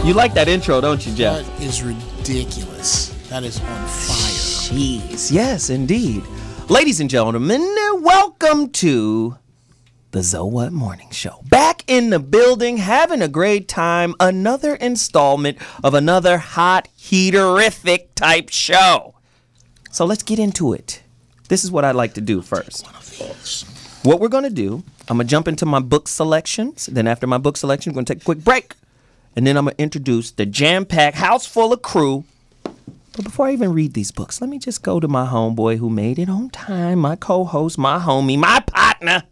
You like that intro, don't you, Jeff? That is ridiculous. That is on fire. Jeez. Yes, indeed. Ladies and gentlemen, welcome to the So What Morning Show. Back in the building, having a great time. Another installment of another hot, heaterific type show. So let's get into it. This is what I'd like to do first. What we're going to do, I'm going to jump into my book selections. Then after my book selection, we're going to take a quick break. And then I'm going to introduce the jam-packed house full of crew. But before I even read these books, let me just go to my homeboy who made it on time, my co-host, my homie, my partner,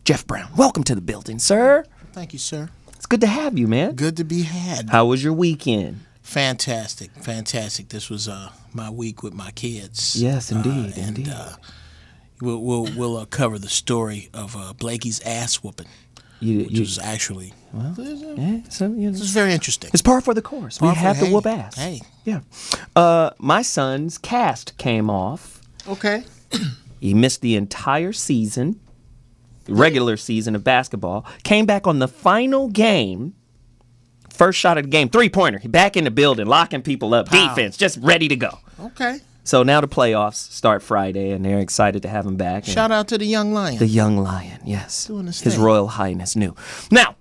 Geoff Brown. Welcome to the building, sir. Thank you, sir. It's good to have you, man. Good to be had. How was your weekend? Fantastic. Fantastic. This was my week with my kids. Yes, indeed. Indeed. We'll cover the story of Blakey's ass whooping. Which was actually, this is very interesting. It's par for the course. We have to whoop ass. Hey. Yeah. My son's cast came off. Okay. He missed the entire season, regular season of basketball. Came back on the final game. First shot of the game, three-pointer. He back in the building, locking people up. Pow. Defense, just ready to go. Okay. So now the playoffs start Friday, and they're excited to have him back. Shout out to the young lion. The young lion, yes. Doing his His thing. Royal Highness knew. Now,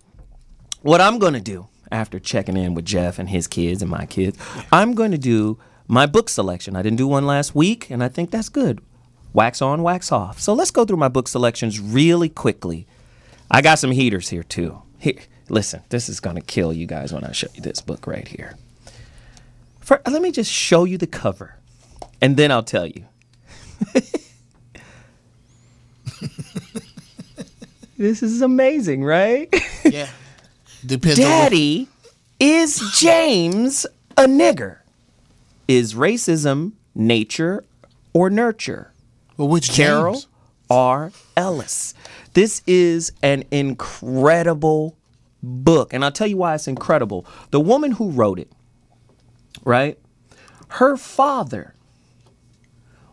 what I'm going to do after checking in with Jeff and his kids and my kids, I'm going to do my book selection. I didn't do one last week, and I think that's good. Wax on, wax off. So let's go through my book selections really quickly. I got some heaters here, too. Here, listen, this is going to kill you guys when I show you this book right here. Let me just show you the cover. And then I'll tell you. This is amazing, right? Yeah. Depends Daddy, is James a nigger? Is racism nature or nurture? Well, which Carol James? R. Ellis. This is an incredible book. And I'll tell you why it's incredible. The woman who wrote it, right? Her father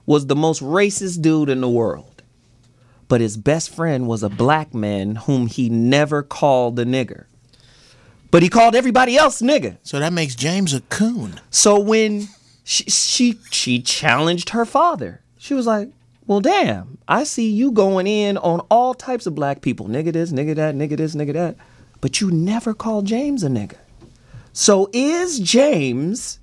was the most racist dude in the world. But his best friend was a black man whom he never called a nigger. But he called everybody else nigger. So that makes James a coon. So when she challenged her father, she was like, well, damn, I see you going in on all types of black people. Nigger this, nigger that, nigger this, nigger that. But you never called James a nigger. So is James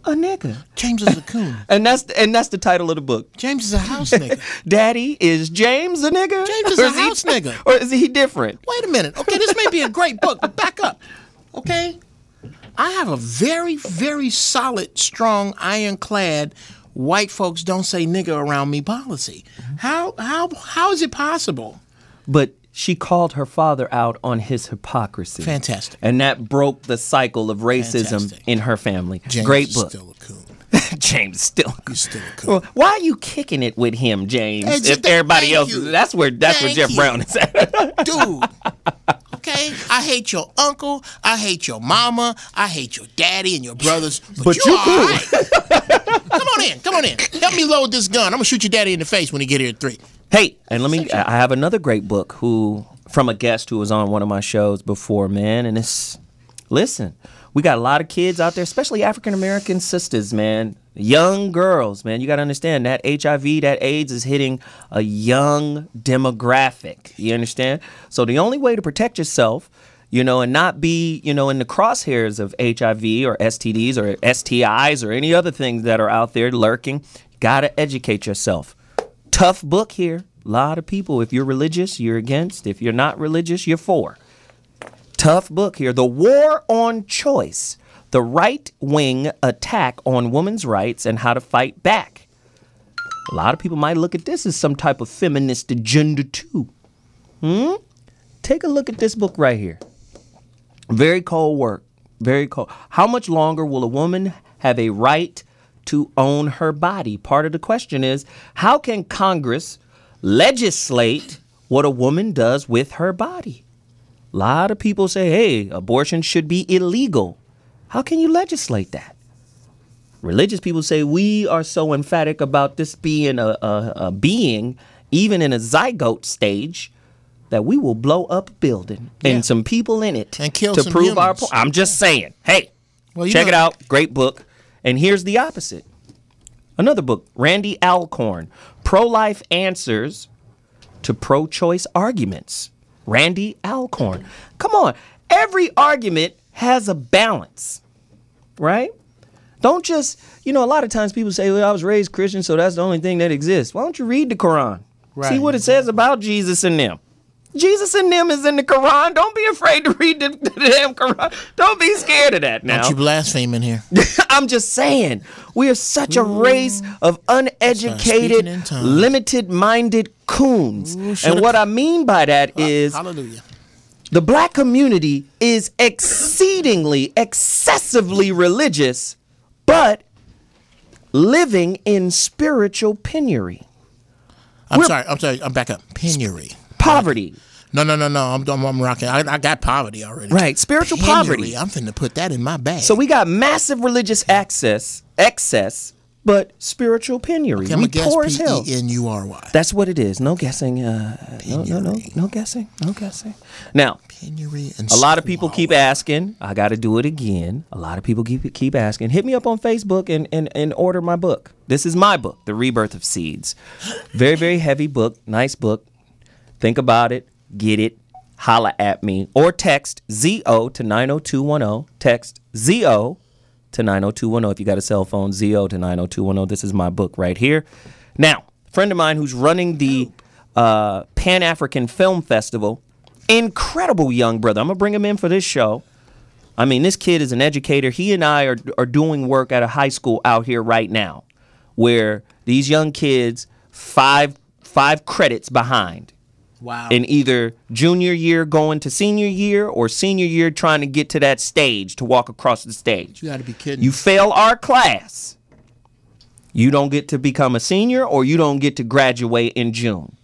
a nigger? James is a coon. And that's the title of the book. James is a house nigger. Daddy, is James a nigger? James is a house nigger. Or is he different? Wait a minute. Okay, this may be a great book, but back up. Okay? I have a very, very solid, strong, ironclad, white folks don't say nigger around me policy. How is it possible? But she called her father out on his hypocrisy. Fantastic. And that broke the cycle of racism Fantastic. In her family. James Great is book. still a coon. James is still a coon. He's still a coon. Well, why are you kicking it with him, James? Hey, if everybody thank else you. is, that's where Thank Geoff you. Brown is at. Dude. Okay? I hate your uncle. I hate your mama. I hate your daddy and your brothers. But you all right. Come on in. Help me load this gun. I'm going to shoot your daddy in the face when he get here at 3. Hey, and I have another great book from a guest who was on one of my shows before, man. And listen, we got a lot of kids out there, especially African-American sisters, man. Young girls, man. You got to understand that HIV, that AIDS is hitting a young demographic. You understand? So the only way to protect yourself, and not be, in the crosshairs of HIV or STDs or STIs or any other things that are out there lurking, you got to educate yourself. Tough book here. A lot of people, if you're religious, you're against. If you're not religious, you're for. Tough book here. The War on Choice. The right-wing attack on women's rights and how to fight back. A lot of people might look at this as some type of feminist agenda too. Take a look at this book right here. Very cold work. Very cold. How much longer will a woman have a right to own her body? Part of the question is, how can Congress legislate what a woman does with her body? A lot of people say, hey, abortion should be illegal. How can you legislate that? Religious people say we are so emphatic about this being a being, even in a zygote stage, that we will blow up a building and some people in it and kill to some prove humans. our point. I'm just saying. Hey, check it out. Great book. And here's the opposite. Another book, Randy Alcorn, Pro-Life Answers to Pro-Choice Arguments. Randy Alcorn. Come on. Every argument has a balance, right? Don't just, a lot of times people say, well, I was raised Christian, so that's the only thing that exists. Why don't you read the Quran? Right. See what it says about Jesus and them. Jesus and them is in the Quran. Don't be afraid to read the damn Quran. Don't be scared of that now. Don't you blaspheme in here. I'm just saying, we are such a race of uneducated, limited-minded coons. And what I mean by that is hallelujah. The black community is exceedingly, excessively religious, but living in spiritual penury. I'm sorry. I'm back up. Penury. Poverty. No. I'm rocking. I got poverty already. Right. Spiritual poverty. I'm finna put that in my bag. So we got massive religious excess, but spiritual penury. Okay, we poor as hell. Penury. That's what it is. No guessing. No guessing. Now, penury and a lot of people keep asking. I got to do it again. A lot of people keep asking. Hit me up on Facebook and order my book. This is my book, The Rebirth of Seeds. Very, very heavy book. Nice book. Think about it. Get it. Holla at me. Or text ZO to 90210. Text ZO to 90210 if you got a cell phone. ZO to 90210. This is my book right here. Now, a friend of mine who's running the Pan-African Film Festival, incredible young brother. I'm going to bring him in for this show. I mean, this kid is an educator. He and I are doing work at a high school out here right now where these young kids, five credits behind. Wow. In either junior year going to senior year or senior year trying to get to that stage, to walk across the stage. You got to be kidding. You fail our class, you don't get to become a senior or you don't get to graduate in June.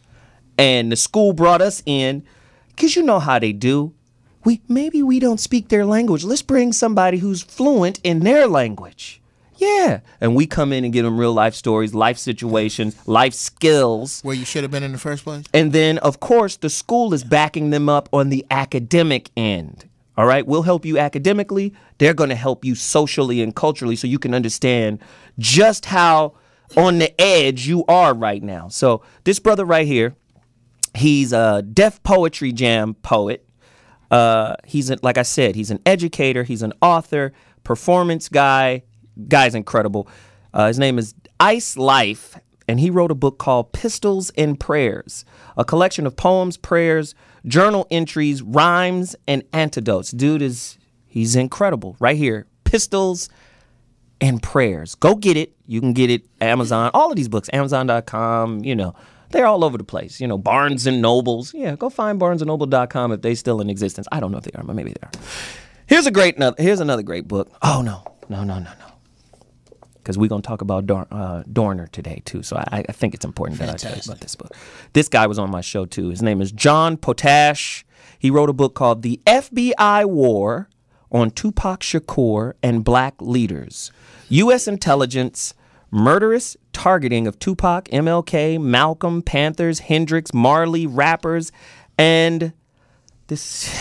And the school brought us in because you know how they do. Maybe we don't speak their language. Let's bring somebody who's fluent in their language. Yeah. And we come in and give them real life stories, life situations, life skills. Where you should have been in the first place. And then, of course, the school is backing them up on the academic end. All right. We'll help you academically. They're going to help you socially and culturally so you can understand just how on the edge you are right now. So this brother right here, he's a Def Poetry Jam poet. Like I said, he's an educator. He's an author, performance guy. Guy's incredible. His name is Ice Life, and he wrote a book called Pistols and Prayers, a collection of poems, prayers, journal entries, rhymes, and antidotes. He's incredible. Right here, Pistols and Prayers. Go get it. You can get it Amazon. All of these books, Amazon.com, they're all over the place. Barnes and Nobles. Yeah, go find barnesandnoble.com if they're still in existence. I don't know if they are, but maybe they are. Here's another great book. Oh, no. Because we're going to talk about Dorner today, too. So I think it's important that I tell you about this book. This guy was on my show, too. His name is John Potash. He wrote a book called The FBI War on Tupac Shakur and Black Leaders. U.S. Intelligence, Murderous Targeting of Tupac, MLK, Malcolm, Panthers, Hendrix, Marley, Rappers, and this...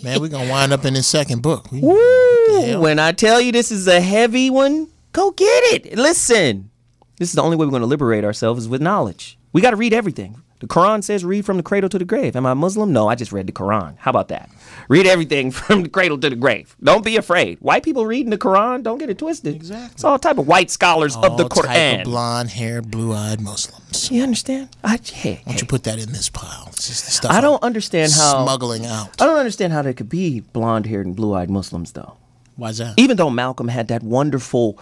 Man, we're going to wind up in this second book. Woo! When I tell you this is a heavy one, go get it. Listen, this is the only way we're going to liberate ourselves is with knowledge. We got to read everything. The Quran says read from the cradle to the grave. Am I Muslim? No, I just read the Quran. How about that? Read everything from the cradle to the grave. Don't be afraid. White people reading the Quran, don't get it twisted. Exactly. It's all type of white scholars of the Quran. All type of blonde-haired, blue-eyed Muslims. You understand? Why don't you put that in this pile? It's just the stuff I don't understand how smuggling out. I don't understand how there could be blonde-haired and blue-eyed Muslims, though. Why is that? Even though Malcolm had that wonderful,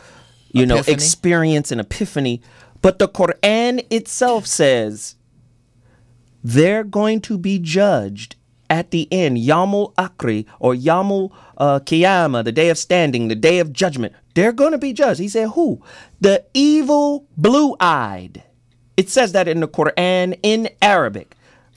experience and epiphany, but the Quran itself says they're going to be judged at the end, Yamul Akri or Yamul Qiyamah, the day of standing, the day of judgment. They're going to be judged. He said, who? The evil blue-eyed. It says that in the Quran in Arabic.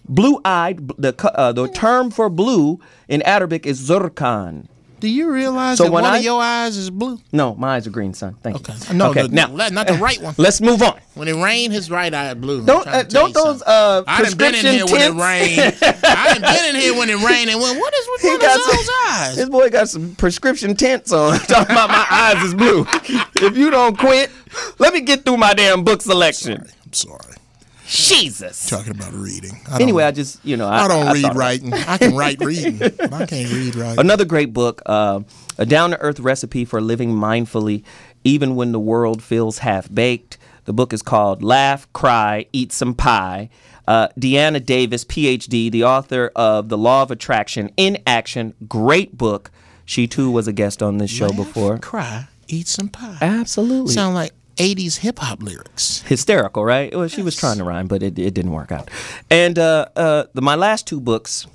Blue-eyed, the term for blue in Arabic is zurkan. Do you realize So that when one of your eyes is blue? No, my eyes are green, son. Thank you. No, okay, now not the right one. let's move on. When it rained, his right eye is blue. Don't those I done been in prescription here when it tints? rained. I done been in here when it rained and went, what is with one of those eyes? This boy got some prescription tints on. Talking about my eyes is blue. If you don't quit, let me get through my damn book selection. I'm sorry. Jesus. Talking about reading. Anyway, I just, you know, I don't read writing. I can write reading. But I can't read writing. Another great book, A Down-to-Earth Recipe for Living Mindfully, Even When the World Feels Half-Baked. The book is called Laugh, Cry, Eat Some Pie. Deanna Davis, PhD, the author of The Law of Attraction in Action. Great book. She, too, was a guest on this show before. Cry, eat some pie. Absolutely. Sound like 80s hip-hop lyrics. Hysterical, right? Well, she was trying to rhyme, but it didn't work out. And my last two books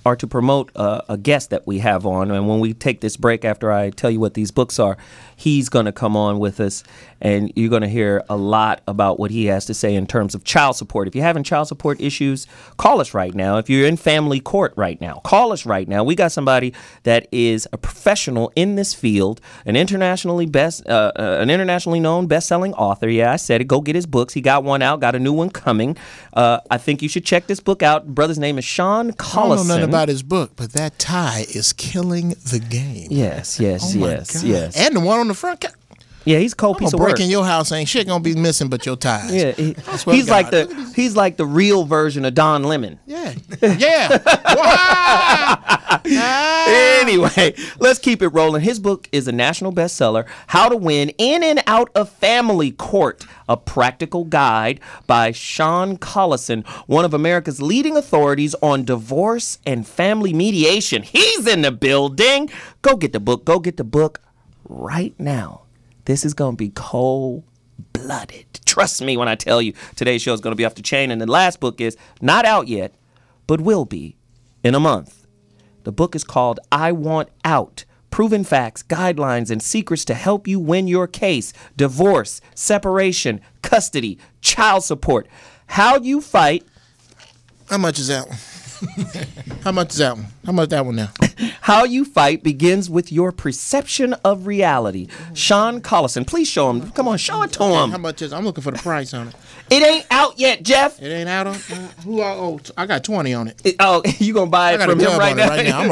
are to promote a guest that we have on. And when we take this break, after I tell you what these books are, he's going to come on with us, and you're going to hear a lot about what he has to say in terms of child support. If you're having child support issues, call us right now. If you're in family court right now, call us right now. We got somebody that is a professional in this field, an internationally known best-selling author. Yeah, I said it. Go get his books. He got one out, got a new one coming. I think you should check this book out. Brother's name is Sean Collinson. I don't know nothing about his book, but that tie is killing the game. Yes. And the one on the front. Yeah, he's a cold piece of work. Breaking your house, ain't shit gonna be missing but your ties. Yeah, he's like the real version of Don Lemon. Yeah. Anyway, let's keep it rolling. His book is a national bestseller, How to Win In and Out of Family Court, a practical guide by Sean Collinson, one of America's leading authorities on divorce and family mediation. He's in the building. Go get the book right now. This is going to be cold-blooded. Trust me when I tell you today's show is going to be off the chain. And the last book is not out yet, but will be in a month. The book is called I Want Out. Proven facts, guidelines, and secrets to help you win your case. Divorce, separation, custody, child support. How you fight. How much is that one? How much is that one? How much that one now? How you fight begins with your perception of reality. Sean Collinson, please show him. Come on, show it to him. How much is? I'm looking for the price on it. It ain't out yet, Jeff. It ain't out on. I got 20 on it. You gonna buy it from him right now? I'm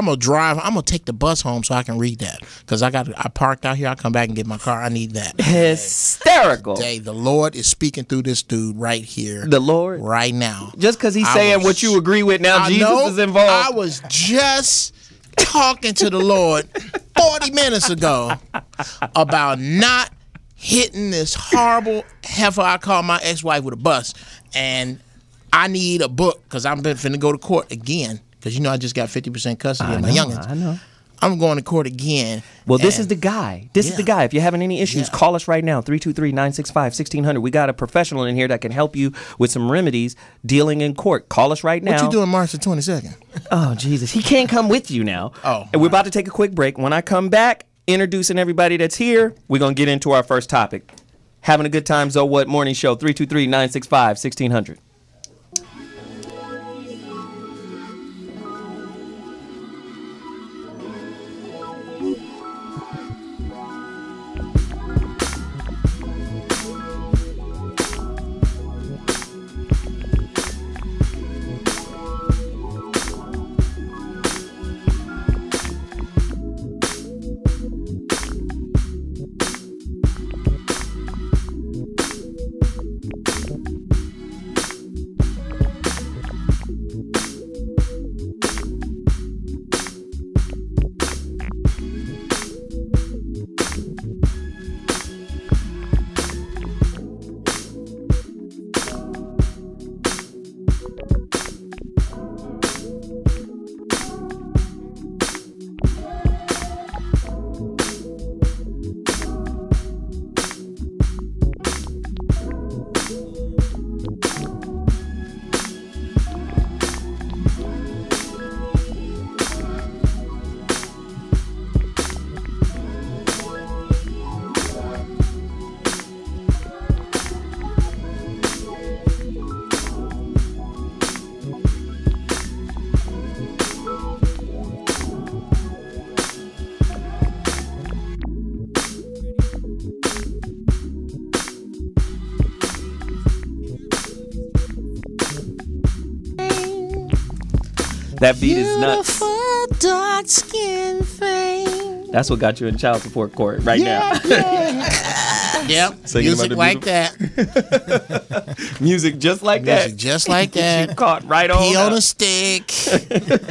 gonna drive. I'm gonna take the bus home so I can read that because I parked out here. I come back and get my car. I need that. Hysterical. Today, the Lord is speaking through this dude right here. The Lord, right now. Just because he's saying what you agree with now, Jesus is involved. I was just talking to the Lord 40 minutes ago about not hitting this horrible heifer I call my ex-wife with a bus, and I need a book because I'm finna go to court again because you know I just got 50% custody of my youngins. I know. I'm going to court again. Well, this is the guy. This is the guy. If you're having any issues, call us right now, 323-965-1600. We got a professional in here that can help you with some remedies dealing in court. Call us right now. What you doing March the 22nd? Oh, Jesus. He can't come with you now. Oh. And we're about to take a quick break. When I come back, introducing everybody that's here, we're going to get into our first topic. Having a good time, So What Morning Show, 323-965-1600. That beat is nuts. Beautiful dark skin thing. That's what got you in child support court right now. Yep. Singing Music about like the that. Music just like that. Music just like that. You caught right on. Pee on up. a stick.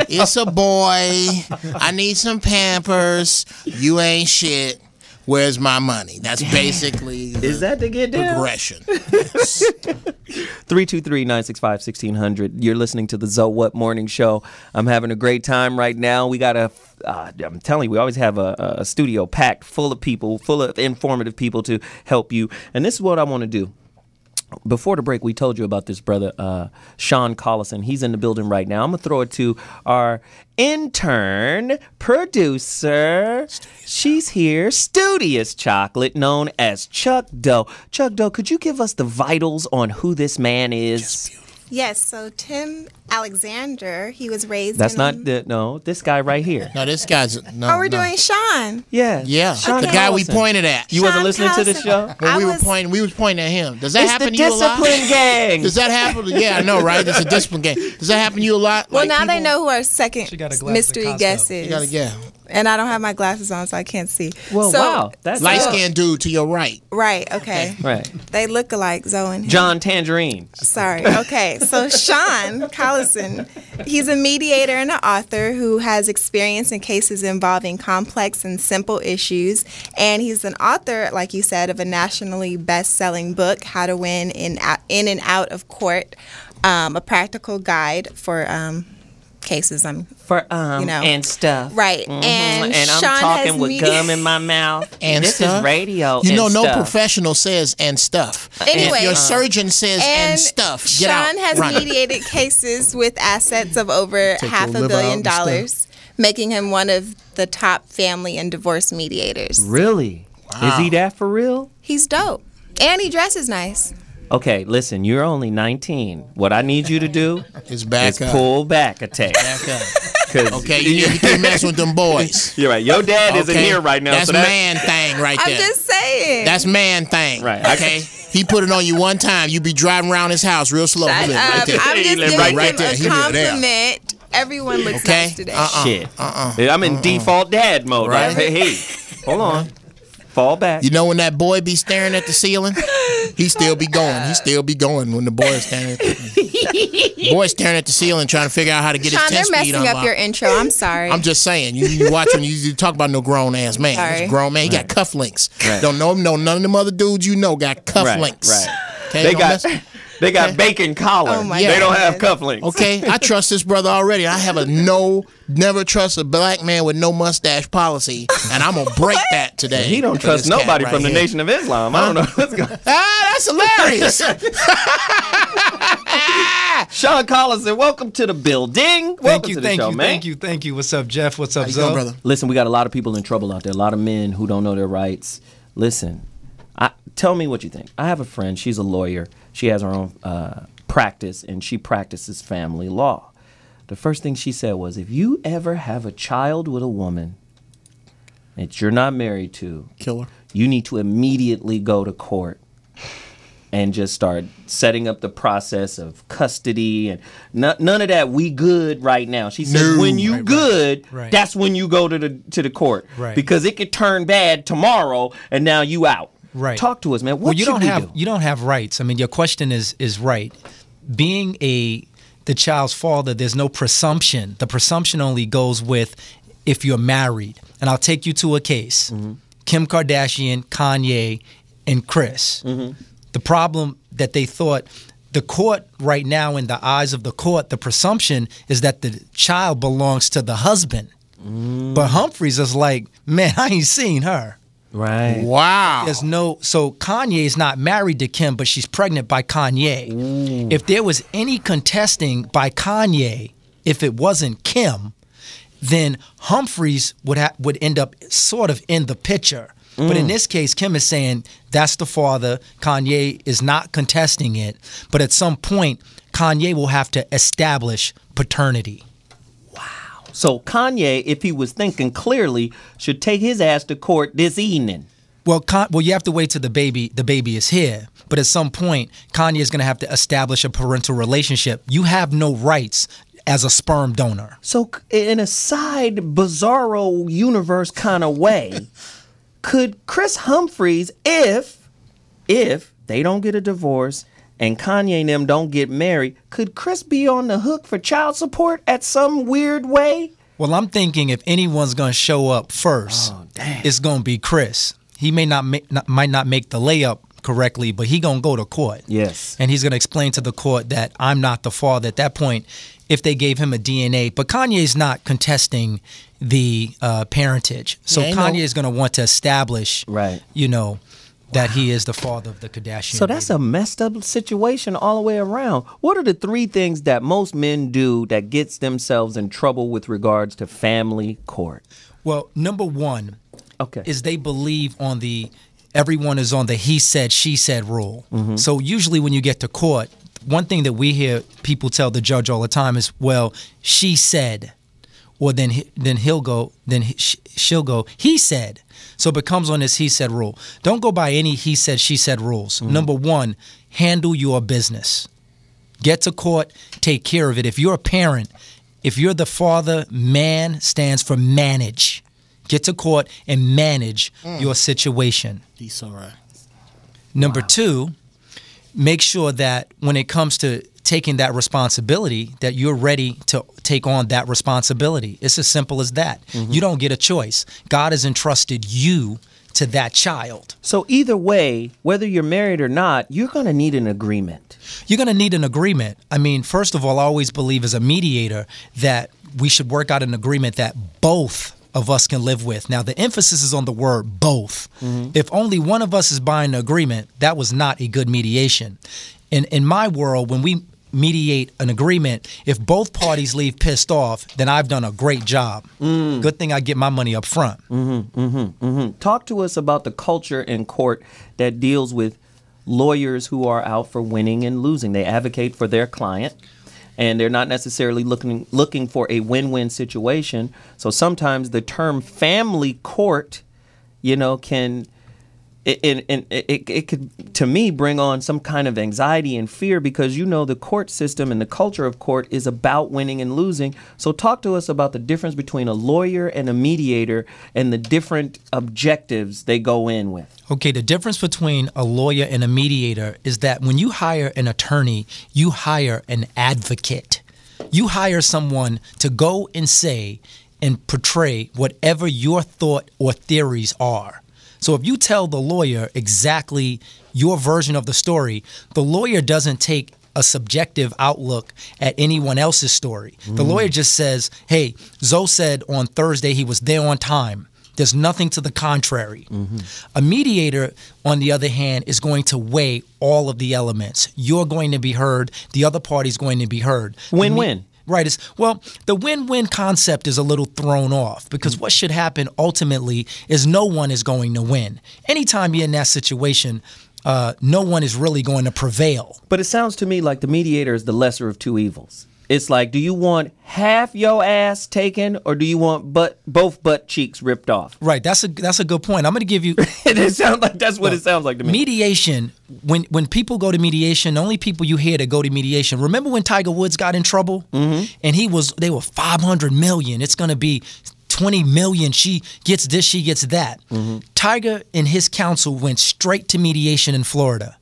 It's a boy. I need some Pampers. You ain't shit. Where's my money? That's basically Is that to get down? progression. 323-965-1600. You're listening to the Zo What Morning Show. I'm having a great time right now. We got I'm telling you, we always have a studio packed full of people, full of informative people to help you. And this is what I want to do. Before the break, we told you about this brother, Sean Collinson. He's in the building right now. I'm going to throw it to our intern producer. She's here, Studious Chocolate, known as Chuck Doe. Chuck Doe, could you give us the vitals on who this man is? Yes, so Tim Alexander, he was raised That's in not this guy right here. No, this guy's no. Oh, we're doing Sean. Yeah. Yeah, Sean the guy we Collison. pointed at. You wasn't Sean listening to the Collison. show? When I we was pointing at him. Does that It's happen the to you a lot? discipline gang. Does that happen? Yeah, I know, right? It's a discipline game. Does that happen to you a lot? Well, Like, now they people- know who our second She got a glass mystery at Costco. guest You is. gotta get And I don't have my glasses on, so I can't see. Well, So- wow. That's light skinned dude to your right. Right, okay. Right. They look alike, Zoe and him. John Tangerine. Sorry. Okay, so Sean Collison, he's a mediator and an author who has experience in cases involving complex and simple issues. And he's an author, like you said, of a nationally best-selling book, How to Win in and Out of Court, a practical guide for cases. For You know. and stuff. Right. Mhm. And I'm Sean talking has with gum in my mouth. And this stuff. is radio. You and know, no stuff. professional says and stuff. Anyway. If your surgeon says and stuff, get out. Sean has Run. mediated cases with assets of over Take half your $1 liver out billion, and stuff. making him one of the top family and divorce mediators. Really? Wow. Is he that for real? He's dope. And he dresses nice. Okay, listen, you're only 19. What I need you to do It's back is up. pull back a tape. Back up. 'Cause Okay, you can't mess with them boys. You're right. Your dad isn't Okay? here right now. That's so that's man thing right I'm there. just saying. That's man thing. Right. Okay. He put it on you one time. You be driving around his house real slow. Shut He live up. right there. I'm He just live giving right him right there. He a live there. compliment. Everyone looks Okay. nice today. shit. I'm in default dad mode. Right. Right? Hey, hold on. Fall back. You know when that boy be staring at the ceiling? He still be going. He still be going when the boy is staring at the boy staring at the ceiling trying to figure out how to get Sean, his they're 10 speed messing up unlocked. your intro. I'm sorry. I'm just saying. You watch when you talk about no grown ass man. Sorry. He's a grown man. He got cufflinks. Right. Don't know none of them other dudes you know got cufflinks. Right. Okay, They don't got mess- they got bacon collar. Oh my they don't God. have cufflinks. Okay, I trust this brother already. I have a never trust a black man with no mustache policy, and I'm gonna break that today. He don't for trust this cat nobody right from the here. Nation of Islam. I don't know what's going on. Ah, that's hilarious. Sean Collison, welcome to the building. Welcome to the show, man. Thank you. What's up, Jeff? What's up, How you doing, Zoe? brother? Listen, we got a lot of people in trouble out there. A lot of men who don't know their rights. Listen, tell me what you think. I have a friend. She's a lawyer. She has her own practice, and she practices family law. The first thing she said was, if you ever have a child with a woman that you're not married to, Killer. you need to immediately go to court and just start setting up the process of custody and none of that. We good right now. She said, No. when you good, right. that's when you go to the court, Right. because it could turn bad tomorrow and now you out. Right. Talk to us, man. What Well, you should don't we have do? you don't have rights. I mean, your question is right. Being the child's father, there's no presumption. The presumption only goes with if you're married. And I'll take you to a case. Mm-hmm. Kim Kardashian, Kanye, and Chris. Mm-hmm. The problem that they thought, the court right now, in the eyes of the court, the presumption is that the child belongs to the husband. But Humphreys is like, man, I ain't seen her. Right. Wow. There's no, so Kanye is not married to Kim, but she's pregnant by Kanye. If there was any contesting by Kanye, if it wasn't Kim, then Humphreys would end up sort of in the picture. But in this case, Kim is saying that's the father. Kanye is not contesting it. But at some point, Kanye will have to establish paternity. So Kanye, if he was thinking clearly, should take his ass to court this evening. Well, you have to wait till the baby is here. But at some point, Kanye is going to have to establish a parental relationship. You have no rights. as a sperm donor. So in a side bizarro universe kind of way, could Chris Humphries, if they don't get a divorce and Kanye and them don't get married, could Chris be on the hook for child support at some weird way? Well, I'm thinking if anyone's going to show up first, it's going to be Chris. He might not make the layup correctly, but he going to go to court. Yes. And he's going to explain to the court that I'm not the father. At that point, if they gave him a DNA, but Kanye's not contesting the parentage. So Kanye is going to want to establish, that he is the father of the Kardashian. So that's a messed up situation all the way around. What are the 3 things that most men do that gets themselves in trouble with regards to family court? Well, number 1 is they believe on everyone is on the he said, she said rule. Mm-hmm. So usually when you get to court, one thing that we hear people tell the judge all the time is, well, she said, or then she'll go, he said. So it becomes on this he said rule. Don't go by any he said, she said rules. Mm-hmm. Number 1, handle your business. Get to court, take care of it. If you're a parent, if you're the father, man stands for manage. Get to court and manage your situation. He's all right. Number 2, make sure that when it comes to taking that responsibility, that you're ready to take on that responsibility. It's as simple as that. Mm-hmm. You don't get a choice. God has entrusted you to that child. So either way, whether you're married or not, you're going to need an agreement. You're going to need an agreement. I mean, first of all, I always believe as a mediator that we should work out an agreement that both of us can live with. Now, the emphasis is on the word both. Mm-hmm. If only one of us is buying an agreement, that was not a good mediation. In my world, when we mediate an agreement, if both parties leave pissed off, then I've done a great job. Good thing I get my money up front. Talk to us about the culture in court that deals with lawyers who are out for winning and losing. They advocate for their client, and they're not necessarily looking for a win-win situation. So sometimes the term family court, can it could, to me, bring on some kind of anxiety and fear because, the court system and the culture of court is about winning and losing. So talk to us about the difference between a lawyer and a mediator and the different objectives they go in with. Okay, the difference between a lawyer and a mediator is that when you hire an attorney, you hire an advocate. You hire someone to go and say and portray whatever your thought or theories are. So if you tell the lawyer exactly your version of the story, the lawyer doesn't take a subjective outlook at anyone else's story. The lawyer just says, hey, Zoe said on Thursday he was there on time. There's nothing to the contrary. A mediator, on the other hand, is going to weigh all of the elements. You're going to be heard. The other party's going to be heard. Win-win. Right. The win-win concept is a little thrown off because what should happen ultimately is no one is going to win. Anytime you're in that situation, no one is really going to prevail. But it sounds to me like the mediator is the lesser of 2 evils. It's like, do you want half your ass taken or do you want both butt cheeks ripped off? Right. That's a good point. I'm going to give you. It sounds like that's what it sounds like to me. Mediation. When people go to mediation, the only people you hear that go to mediation. Remember when Tiger Woods got in trouble? And they were $500 million. It's going to be $20 million. She gets this, she gets that. Tiger and his counsel went straight to mediation in Florida.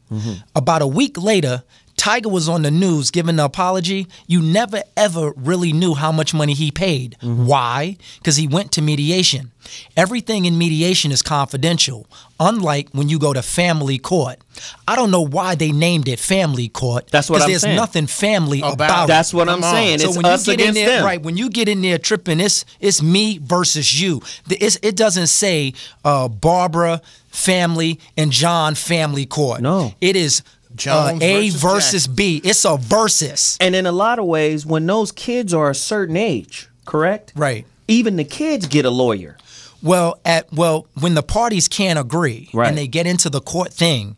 About a week later, Tiger was on the news giving the apology. You never, ever really knew how much money he paid. Why? Because he went to mediation. Everything in mediation is confidential, unlike when you go to family court. I don't know why they named it family court. That's what I'm saying. Because there's nothing family about it. That's what I'm saying. So it's when us you get against in there, them. right? When you get in there tripping, it's me versus you. It doesn't say Barbara family and John family court. No, it is. A versus B. It's a versus. And in a lot of ways, when those kids are a certain age, correct? Right. Even the kids get a lawyer. Well, when the parties can't agree and they get into the court thing,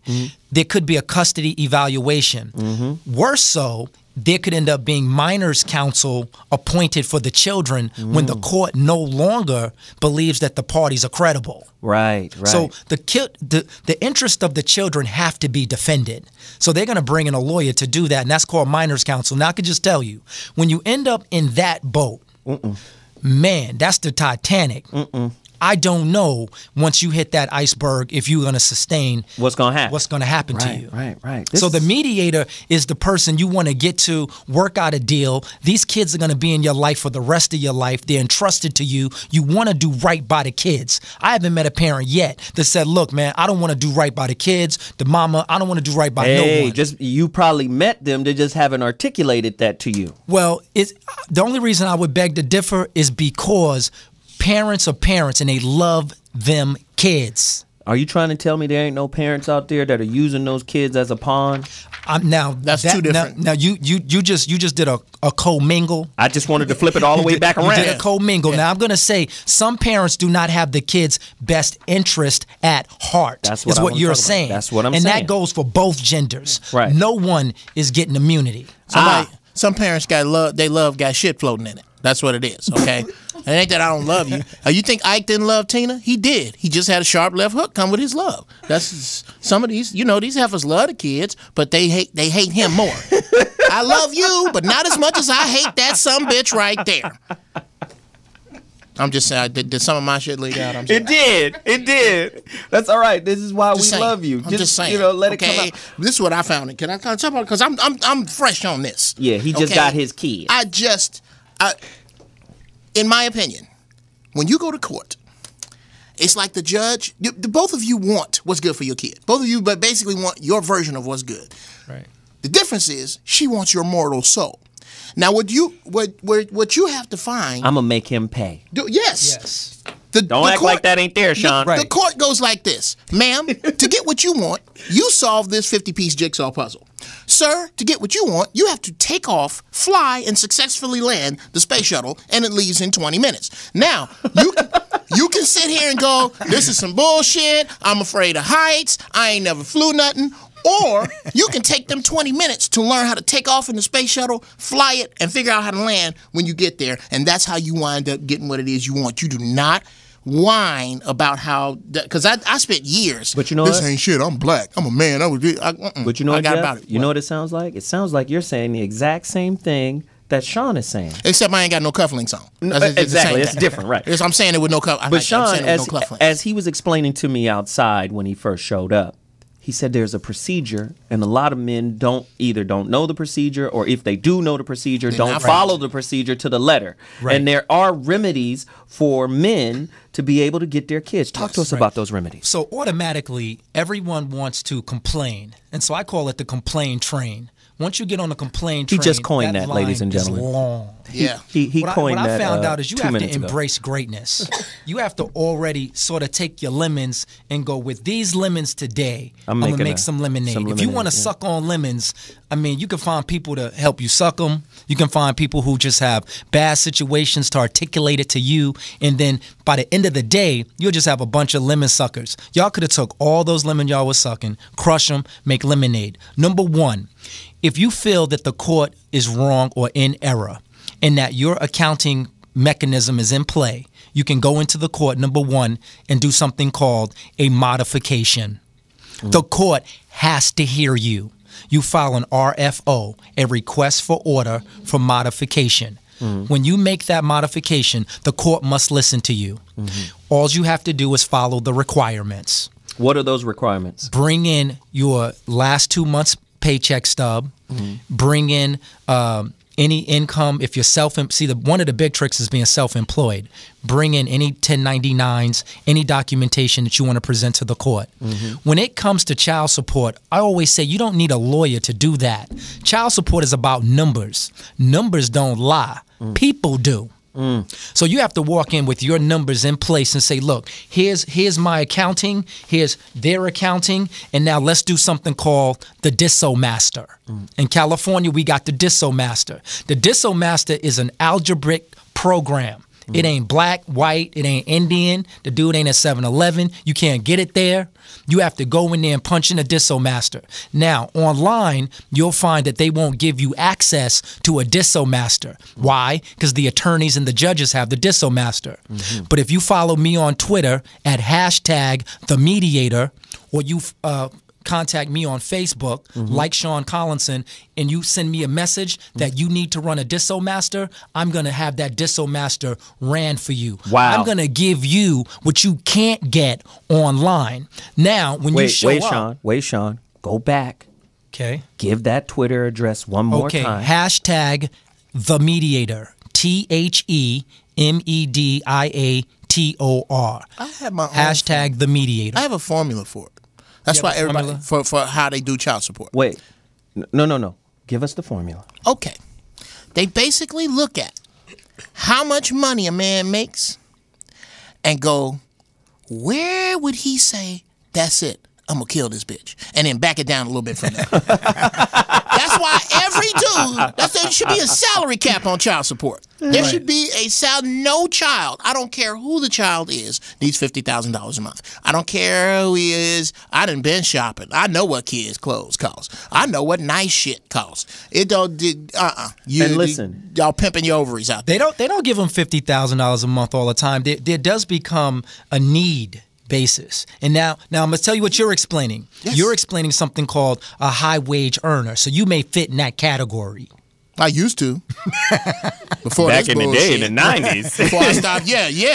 there could be a custody evaluation. Worse so, there could end up being minors counsel appointed for the children when the court no longer believes that the parties are credible. Right. So the interest of the children have to be defended. So they're going to bring in a lawyer to do that, and that's called minors counsel. Now I can just tell you, when you end up in that boat, man, that's the Titanic. I don't know once you hit that iceberg if you're going to sustain what's going to happen to you. Right. So the mediator is the person you want to get to, work out a deal. These kids are going to be in your life for the rest of your life. They're entrusted to you. You want to do right by the kids. I haven't met a parent yet that said, look, man, I don't want to do right by the kids. The mama, I don't want to do right by no one. You probably met them. They just haven't articulated that to you. Well, the only reason I would beg to differ is because parents are parents and they love them kids. Are you trying to tell me there ain't no parents out there that are using those kids as a pawn? Now that's too different. Now you just did a co-mingle. I just wanted to flip it all the way back around. You did a co-mingle. Yeah. Now I'm gonna say some parents do not have the kids' best interest at heart. That's what you're saying. That's what I'm saying. And that goes for both genders. Right. No one is getting immunity. Some parents got shit floating in it. That's what it is, okay? It ain't that I don't love you. You think Ike didn't love Tina? He did. He just had a sharp left hook come with his love. That's some of these, these heifers love the kids, but they hate him more. I love you, but not as much as I hate that some bitch right there. I'm just saying, did some of my shit leak out? It did. That's all right. This is why we love you. I'm just saying. Let it come out. This is what I found. Can I talk about it? Because I'm fresh on this. Yeah, he just got his kid. In my opinion, when you go to court, it's like the judge. Both of you want what's good for your kid. Both of you, but basically want your version of what's good. Right. The difference is she wants your mortal soul. Now, what you have to find? I'm gonna make him pay. Yes. Don't act like that ain't there, Sean. The court goes like this, ma'am. To get what you want, you solve this 50-piece jigsaw puzzle. Sir, to get what you want, you have to take off, fly, and successfully land the space shuttle, and it leaves in 20 minutes. Now, you can sit here and go, this is some bullshit. I'm afraid of heights. I ain't never flew nothing. Or you can take them 20 minutes to learn how to take off in the space shuttle, fly it, and figure out how to land when you get there. And that's how you wind up getting what it is you want. You do not whine about how, because I spent years. But you know this what? ain't shit. I'm black. I'm a man. But you know what, Jeff? about it. You know what it sounds like? It sounds like you're saying the exact same thing that Sean is saying. Except I ain't got no cufflinks on. Exactly. It's different, right? I'm saying it with no cufflinks. But Sean, as he was explaining to me outside when he first showed up, he said there's a procedure, and a lot of men don't know the procedure, or if they do know the procedure, don't follow the procedure to the letter. Right. And there are remedies for men to be able to get their kids. Talk to us about those remedies. So automatically, everyone wants to complain, and so I call it the complain train. Once you get on the complain train, he just coined that, ladies and gentlemen. Is long. Yeah, he coined that. What I found out is you have to ago. Embrace greatness. You have to already sort of take your lemons and go, with these lemons today, I'm gonna make some lemonade. If you want to suck on lemons, I mean, you can find people to help you suck them. You can find people who just have bad situations to articulate it to you, and then by the end of the day, you'll just have a bunch of lemon suckers. Y'all could have took all those lemons y'all was sucking, crush them, make lemonade. Number one, if you feel that the court is wrong or in error and that your accounting mechanism is in play, you can go into the court, number one, and do something called a modification. The court has to hear you. You file an RFO, a request for order for modification. When you make that modification, the court must listen to you. All you have to do is follow the requirements. What are those requirements? Bring in your last 2 months' paycheck stub. Bring in any income. If you're one of the big tricks is being self-employed. Bring in any 1099s, any documentation that you want to present to the court. When it comes to child support, I always say you don't need a lawyer to do that. Child support is about numbers. Numbers don't lie. People do. So you have to walk in with your numbers in place and say, look, here's my accounting, here's their accounting, and now let's do something called the Disso Master. In California, we got the Disso Master. The Disso Master is an algebraic program. It ain't black, white, it ain't Indian. The dude ain't at 7-Eleven. You can't get it there. You have to go in there and punch in a Disso Master. Now, online, you'll find that they won't give you access to a Disso Master. Why? Because the attorneys and the judges have the Disso Master. But if you follow me on Twitter at #TheMediator, or you contact me on Facebook, like Sean Collinson, and you send me a message that you need to run a Disso Master, I'm going to have that Disso Master ran for you. Wow. I'm going to give you what you can't get online. Now, when you show up... Wait, Sean. Go back. Okay. Give that Twitter address one more time. #TheMediator. TheMediator. I have my own #TheMediator. I have a formula for it. That's why everybody for how they do child support. Wait, no. Give us the formula. Okay, they basically look at how much money a man makes and go, where would he say, that's it, I'm gonna kill this bitch, and then back it down a little bit from there. That's why every dude, there should be a salary cap on child support. There should be a no child, I don't care who the child is, needs $50,000 a month. I don't care who he is. I done been shopping. I know what kids' clothes cost. I know what nice shit costs. It don't. And listen, y'all pimping your ovaries out there. They don't give them $50,000 a month all the time. There does become a need basis. And now I'm going to tell you what you're explaining. Yes. You're explaining something called a high wage earner. So you may fit in that category. I used to. Before back in the day, in the 90s. Before I started,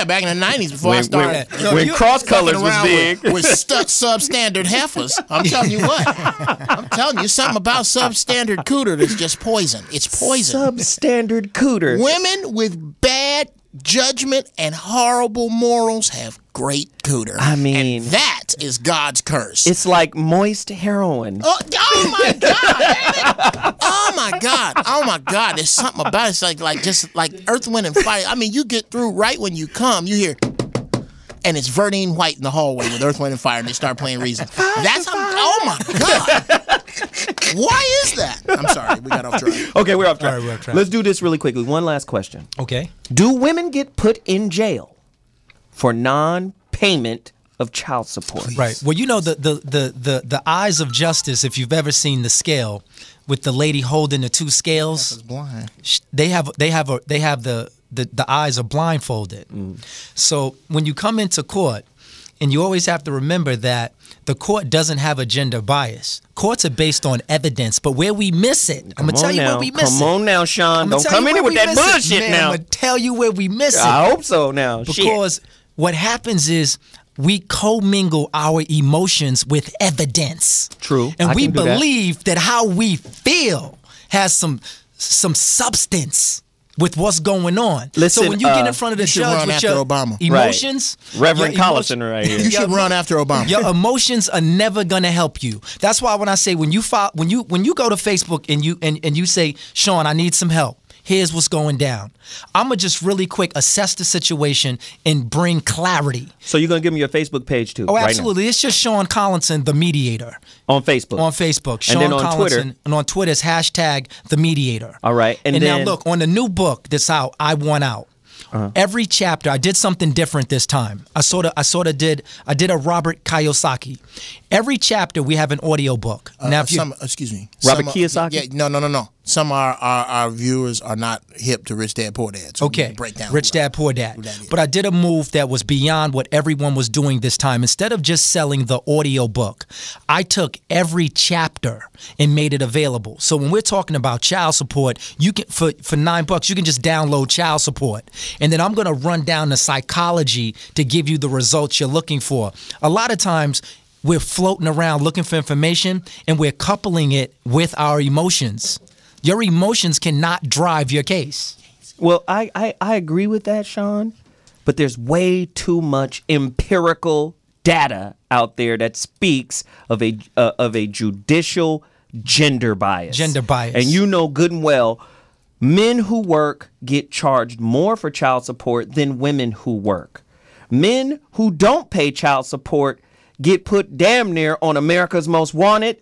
back in the 90s, before I started. When cross colors was big. With stuck substandard heifers. I'm telling you what. I'm telling you something about substandard cooter that's just poison. It's poison. Substandard cooter. Women with bad judgment and horrible morals have great cooter. I mean, and that is God's curse. It's like moist heroin. Oh my God! Oh my God! Oh my God! There's something about it. It's just like Earth, Wind, and Fire. I mean, you get through right when you come, you hear, and it's Verdine White in the hallway with Earth, Wind, and Fire, and they start playing Reason. That's oh my God! Why is that? I'm sorry, we got off track. Okay, we're off track. All right, we're off track. Let's do this really quickly. One last question. Okay. Do women get put in jail for non-payment of child support? Right. Well, you know the eyes of justice. If you've ever seen The Scale, with the lady holding the two scales, That's blind. they have the eyes are blindfolded. So when you come into court, and you always have to remember that the court doesn't have a gender bias. Courts are based on evidence, but where we miss it, I'm gonna tell you where we miss it. Come on now, Sean. Don't come in here with that bullshit now. I'm gonna tell you where we miss it. I hope so now. Because what happens is we commingle our emotions with evidence. True. And we believe that how we feel has some substance with what's going on. Listen, so when you get in front of the judge with your emotions, Reverend Collison right here. You should run after Obama. Your emotions are never gonna help you. That's why when I say when you go to Facebook and you say, Sean, I need some help. Here's what's going down. I'm going to just really quick assess the situation and bring clarity. So you're going to give me your Facebook page too? Oh, absolutely. Right, it's just Sean Collinson, The Mediator. On Facebook? On Facebook. And then on Collinson, Twitter? And on Twitter, it's #The Mediator. All right. And then, now look, on the new book that's out, I Want Out. Every chapter, I did something different this time. I did a Robert Kiyosaki. Every chapter, we have an audio book. Now, excuse me. Robert Kiyosaki? Yeah, no. Some of our viewers are not hip to Rich Dad Poor Dad. So okay, break down Rich Dad Poor Dad. But I did a move that was beyond what everyone was doing this time. Instead of just selling the audio book, I took every chapter and made it available. So when we're talking about child support, you can for $9 you can just download child support, and then I'm going to run down the psychology to give you the results you're looking for. A lot of times, we're floating around looking for information, and we're coupling it with our emotions. Your emotions cannot drive your case. Well, I agree with that, Sean, but there's way too much empirical data out there that speaks of a judicial gender bias. Gender bias. And you know good and well, men who work get charged more for child support than women who work. Men who don't pay child support get put damn near on America's Most Wanted.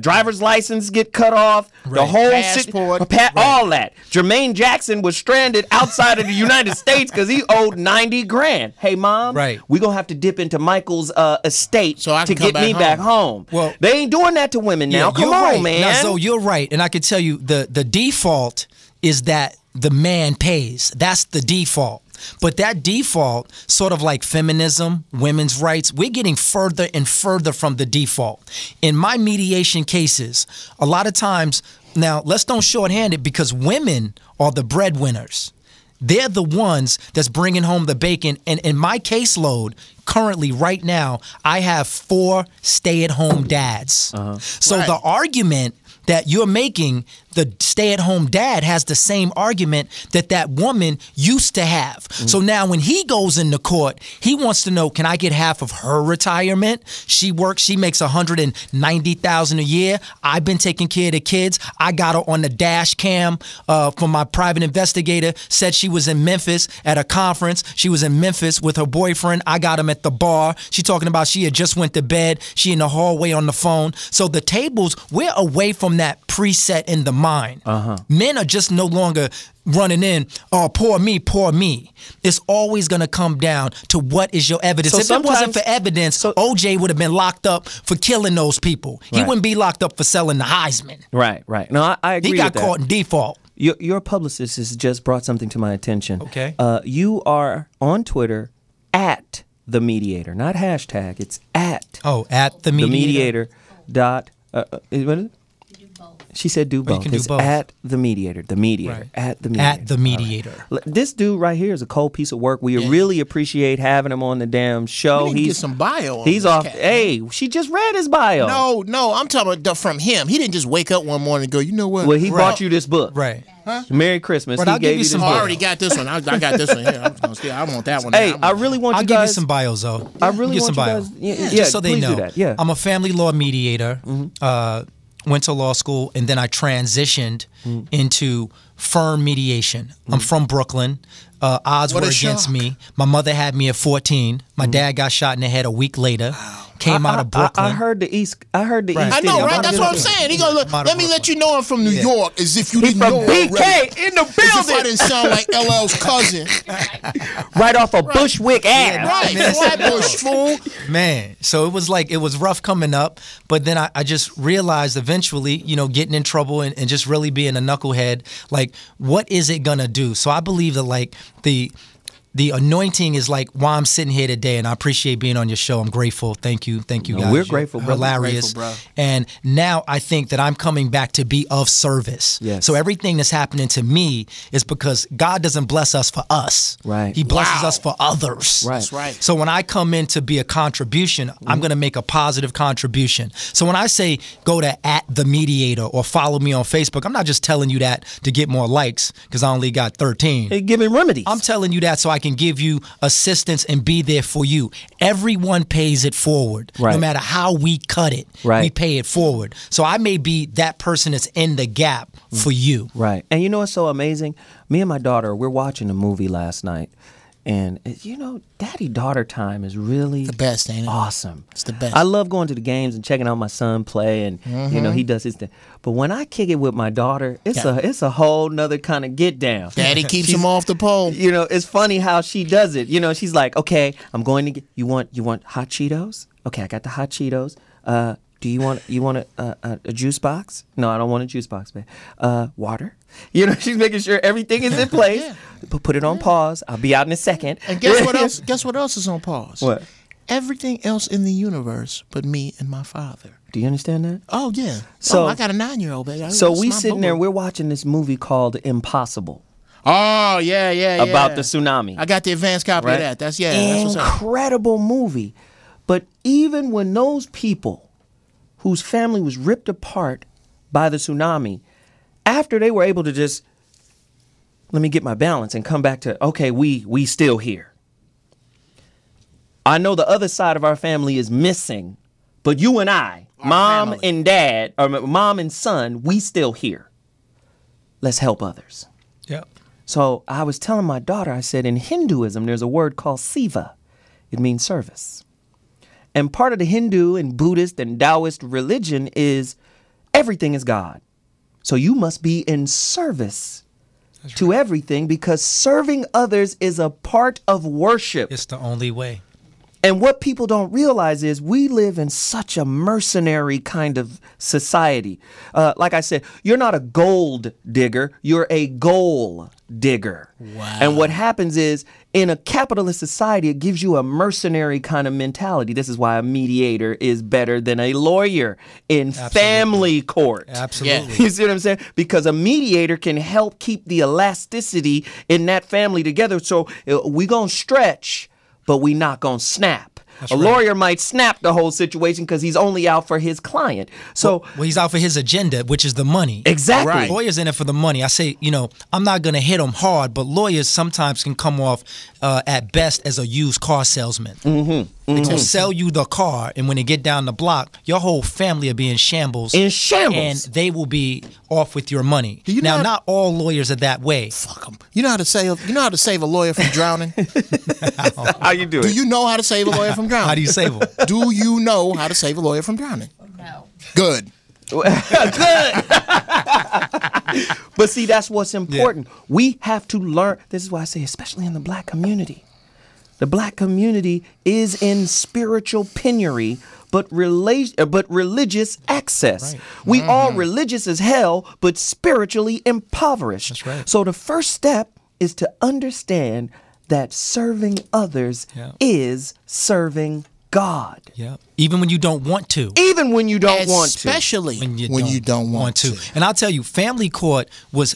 driver's license get cut off. The Right. whole Passport. all that. Jermaine Jackson was stranded outside of the United States because he owed $90,000. Hey, mom, Right. we gonna have to dip into Michael's estate So I to can come get me back home. Well, they ain't doing that to women now. Come you're on, right. man. Now, so you're right, and I can tell you the default is that the man pays. That's the default. But that default, sort of like feminism, women's rights, we're getting further and further from the default. In my mediation cases, a lot of times, now let's don't shorthand it because women are the breadwinners. They're the ones that's bringing home the bacon. And in my caseload, currently, right now, I have 4 stay-at-home dads. So Right. the argument that you're making, the stay-at-home dad has the same argument that woman used to have. So now when he goes into court, he wants to know, can I get half of her retirement? She works, she makes $190,000 a year. I've been taking care of the kids. I got her on the dash cam from my private investigator, said she was in Memphis at a conference. She was in Memphis with her boyfriend. I got him at the bar. She talking about she had just went to bed. She in the hallway on the phone. So the tables, we're away from that preset in the mind. Men are just no longer running in, oh, poor me, poor me. It's always going to come down to what is your evidence. So If it wasn't for sometimes- evidence, OJ would have been locked up for killing those people. He Right. wouldn't be locked up for selling the Heisman. Right. No, I agree He got with that. caught in default. Your publicist has just brought something to my attention. Okay. You are on Twitter at the Mediator, not hashtag. It's at Oh, at the the Mediator. Mediator. What is it? She said do both. can do It's both. at the Mediator. The Mediator. Right. At the Mediator. At the Mediator. This dude right here is a cold piece of work. We really appreciate having him on the damn show. We need to get some bio on He's this off. cat. Hey, she just read his bio. No, I'm talking about from him. He didn't just wake up one morning and go, you know what? Well, he Right. bought you this book. Right. Merry Christmas. But He I'll give gave you this some Oh, book. I already got this one. I got this one. Yeah, I want that one. Hey, I really want I'll you give guys. you some bios, though. I really give want some you bios. guys. Yeah, Just so they please know. do that. Yeah. I'm a family law mediator. Went to law school, and then I transitioned into firm mediation. I'm from Brooklyn. Odds What were a against shock. me. My mother had me at 14. My dad got shot in the head a week later. Came out of Brooklyn. I heard the East. I heard the Right. East. I know, Indian. right? That's what I'm saying. He goes, let me let you know I'm from New York, as if you He didn't from know BK already. in the As if I building, didn't sound like LL's cousin. right off of Bushwick Ave. Right, Flatbush, fool. Man, so it was rough coming up, but then I just realized eventually, getting in trouble and just really being a knucklehead, like, what is it gonna do? So I believe that, like, the anointing is like why I'm sitting here today, and I appreciate being on your show. I'm grateful. Thank you guys. we're You're grateful, bro. hilarious. Grateful, bro. And now I think that I'm coming back to be of service. Yes. So everything that's happening to me is because God doesn't bless us for us. Right. He blesses Wow. us for others. Right. That's right. So when I come in to be a contribution, I'm going to make a positive contribution. So when I say go to at the Mediator or follow me on Facebook, I'm not just telling you that to get more likes because I only got 13. Hey, giving remedies. I'm telling you that so I can give you assistance and be there for you. Everyone pays it forward. Right. No matter how we cut it, Right. we pay it forward. So I may be that person that's in the gap for you. Right. And you know what's so amazing? Me and my daughter, we're watching a movie last night. And, daddy-daughter time is really The best, ain't it? awesome. It's the best. I love going to the games and checking out my son play. And, he does his thing. But when I kick it with my daughter, it's a whole nother kind of get down. Daddy keeps him off the pole. It's funny how she does it. She's like, okay, I'm going to get, you want hot Cheetos? Okay, I got the hot Cheetos. Do you want a juice box? No, I don't want a juice box, babe. Water? She's making sure everything is in place. Yeah. Put it on pause. I'll be out in a second. And guess what else? Guess what else is on pause? What? Everything else in the universe but me and my father. Do you understand that? Oh yeah. So- I got a 9-year-old baby. So That's we my sitting there, boo-boo. we're watching this movie called Impossible Oh yeah. about the tsunami. I got the advanced copy Right? of that. That's what's up. Incredible movie. But even when those people whose family was ripped apart by the tsunami, after they were able to just, let me get my balance and come back to, okay, we still here. I know the other side of our family is missing, but you and I, mom family. and dad, or mom and son, we still here. Let's help others. Yep. So I was telling my daughter, I said, in Hinduism, there's a word called seva. It means service. And part of the Hindu and Buddhist and Taoist religion is everything is God. So you must be in service to everything, because serving others is a part of worship. It's the only way. And what people don't realize is we live in such a mercenary kind of society. Like I said, you're not a gold digger, you're a goal digger. Wow. And what happens is, in a capitalist society, it gives you a mercenary kind of mentality. This is why a mediator is better than a lawyer in family court. Absolutely. You see what I'm saying? Because a mediator can help keep the elasticity in that family together. So we're going to stretch, but we not going to snap. A lawyer might snap the whole situation because he's only out for his client. So well, he's out for his agenda, which is the money. Exactly. Right. Lawyers in it for the money. I say, I'm not going to hit them hard, but lawyers sometimes can come off at best as a used car salesman. They can sell you the car, and when they get down the block, your whole family will be in shambles. In shambles. And they will be off with your money. Do you now, know not all lawyers are that way. Fuck 'em. You know how to save a lawyer from drowning? how you do it? Do you know how to save a lawyer from drowning? How do you save them? Do you know how to save a lawyer from drowning? No. Good. Good. But see, that's what's important. We have to learn. This is why I say, especially in the black community. The black community is in spiritual penury, but religious excess. Right. We all religious as hell, but spiritually impoverished. That's right. So the first step is to understand that serving others is serving God. Yeah. Even when you don't want to. Even when you don't want to. Especially when you don't want to. And I'll tell you, family court was,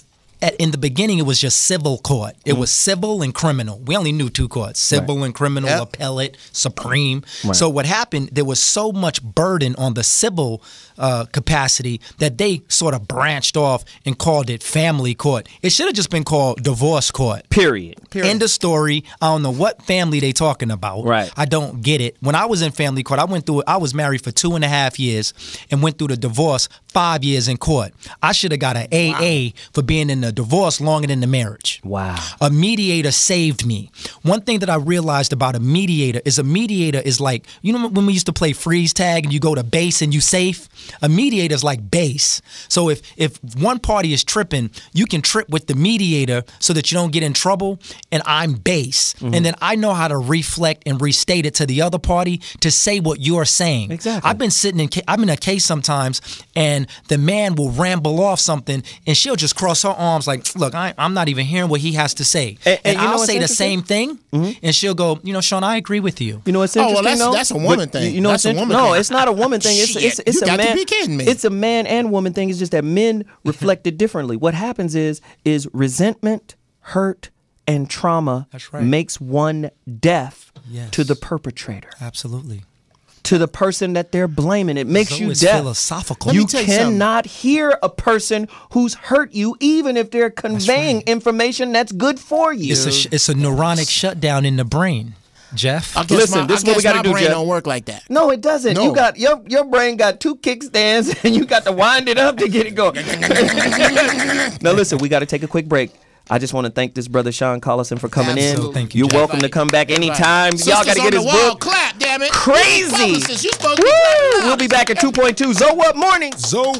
in the beginning, it was just civil court. It was civil and criminal. We only knew two courts, civil and criminal, appellate, supreme. Right. So what happened, there was so much burden on the civil capacity that they sort of branched off and called it family court. It should have just been called divorce court. Period. End of story. I don't know what family they talking about. Right. I don't get it. When I was in family court, I was married for 2.5 years and went through the divorce 5 years in court. I should have got an AA for being in the divorce longer than the marriage. Wow. A mediator saved me. One thing that I realized about a mediator is like, when we used to play freeze tag and you go to base and you safe? A mediator is like base. So if one party is tripping, you can trip with the mediator so that you don't get in trouble, and I'm base. And then I know how to reflect and restate it to the other party to say what you're saying. Exactly. I'm in a case sometimes, and the man will ramble off something, and she'll just cross her arms like, look, I'm not even hearing what he has to say. And I'll say the same thing, and she'll go, Sean, I agree with you. You know what's interesting? That's a woman thing. You know what's interesting? No, it's not a woman thing. It's you a got man. To be kidding me. It's a man and woman thing. It's just that men reflect it differently. What happens is resentment, hurt, and trauma makes one deaf to the perpetrator. Absolutely. To the person that they're blaming. It makes you it's deaf. Philosophical. You cannot hear a person who's hurt you, even if they're conveying information that's good for you. It's a neuronic shutdown in the brain, Jeff. Listen, this is what we got to do, brain Jeff. Don't work like that. No, it doesn't. No. You got your brain got 2 kickstands, and you got to wind it up to get it going. Now, listen, we got to take a quick break. I just want to thank this brother Sean Collison for coming in. Thank you, You're Jeff. welcome to come back anytime. Sisters Y'all got to get on his the wall. book. Clap, damn it. Crazy. Publicists, you supposed to be Woo! clapping We'll up. be back at 2.2 Zo Up Morning. Zo.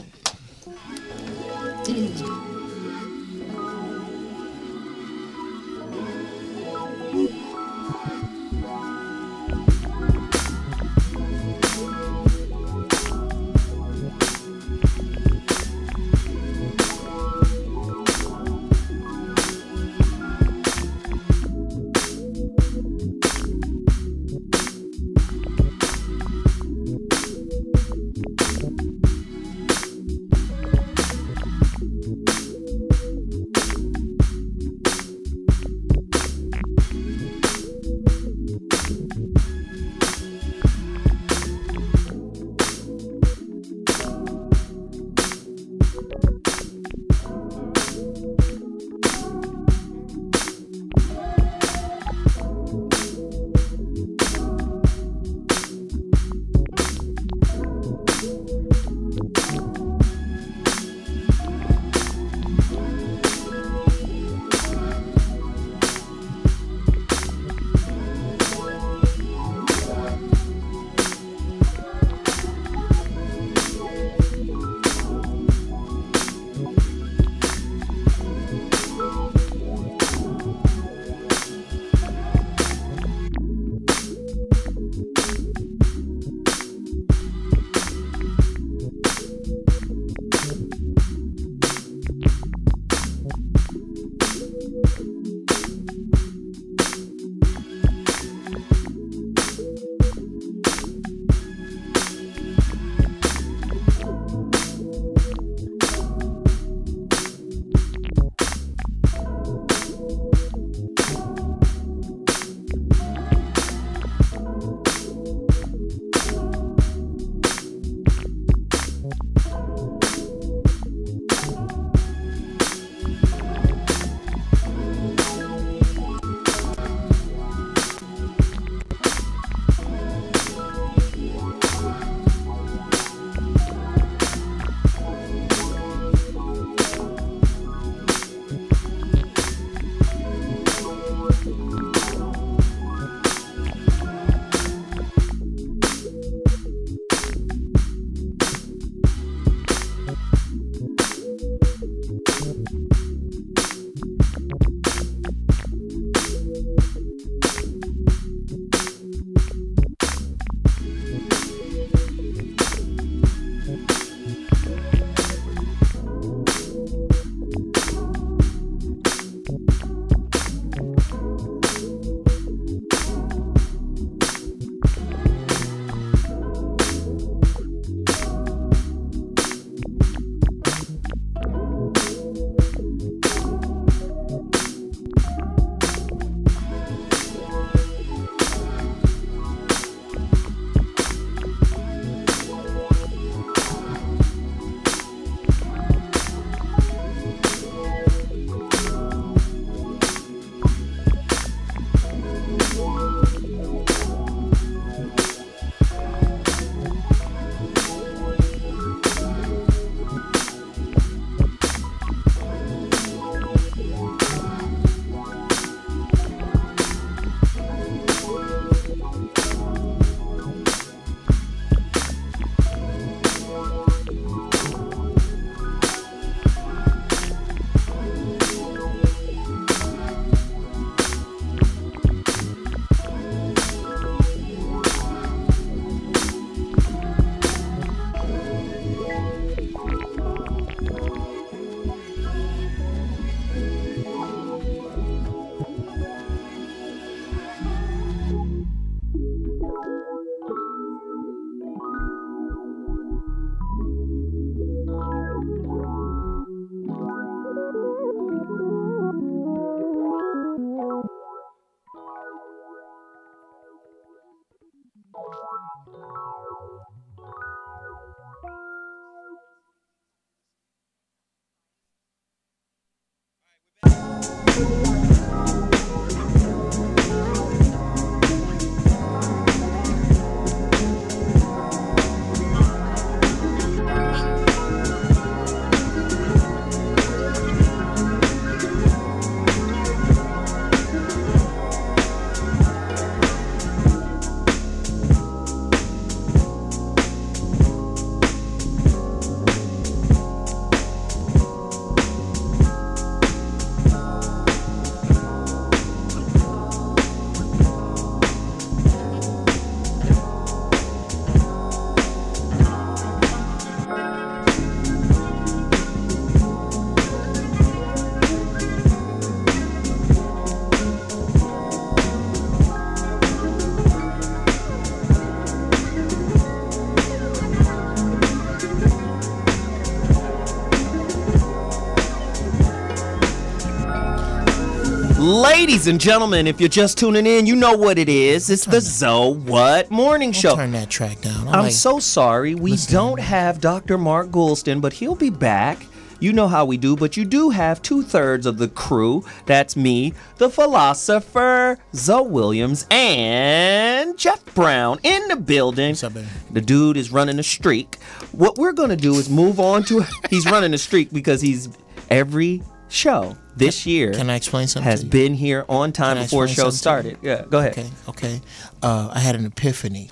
Ladies and gentlemen, if you're just tuning in, you know what it is. It's the So What Morning Show. Turn that track down. I'm so sorry we don't have Dr. Mark Goulston, but he'll be back. You know how we do, but you do have 2/3 of the crew. That's me, the philosopher, Zoe Williams, and Geoff Brown in the building. What's up, baby? The dude is running a streak. What we're going to do is move on to... He's running a streak because he's every show this year. Can I explain something? Has been here on time before show started. Yeah, go ahead. Okay. I had an epiphany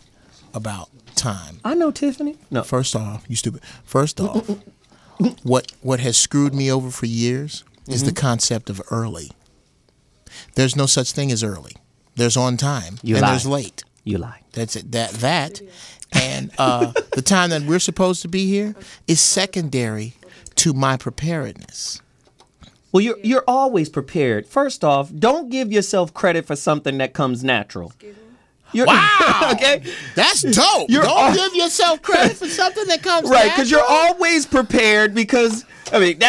about time. I know Tiffany. No. First off, you stupid. First off, what has screwed me over for years is the concept of early. There's no such thing as early. There's on time and there's late. You lie. That's it. That. And the time that we're supposed to be here is secondary to my preparedness. Well, you're always prepared. First off, don't give yourself credit for something that comes natural. Wow. Okay? That's dope. Don't give yourself credit for something that comes right, because you're natural. always prepared because, I mean,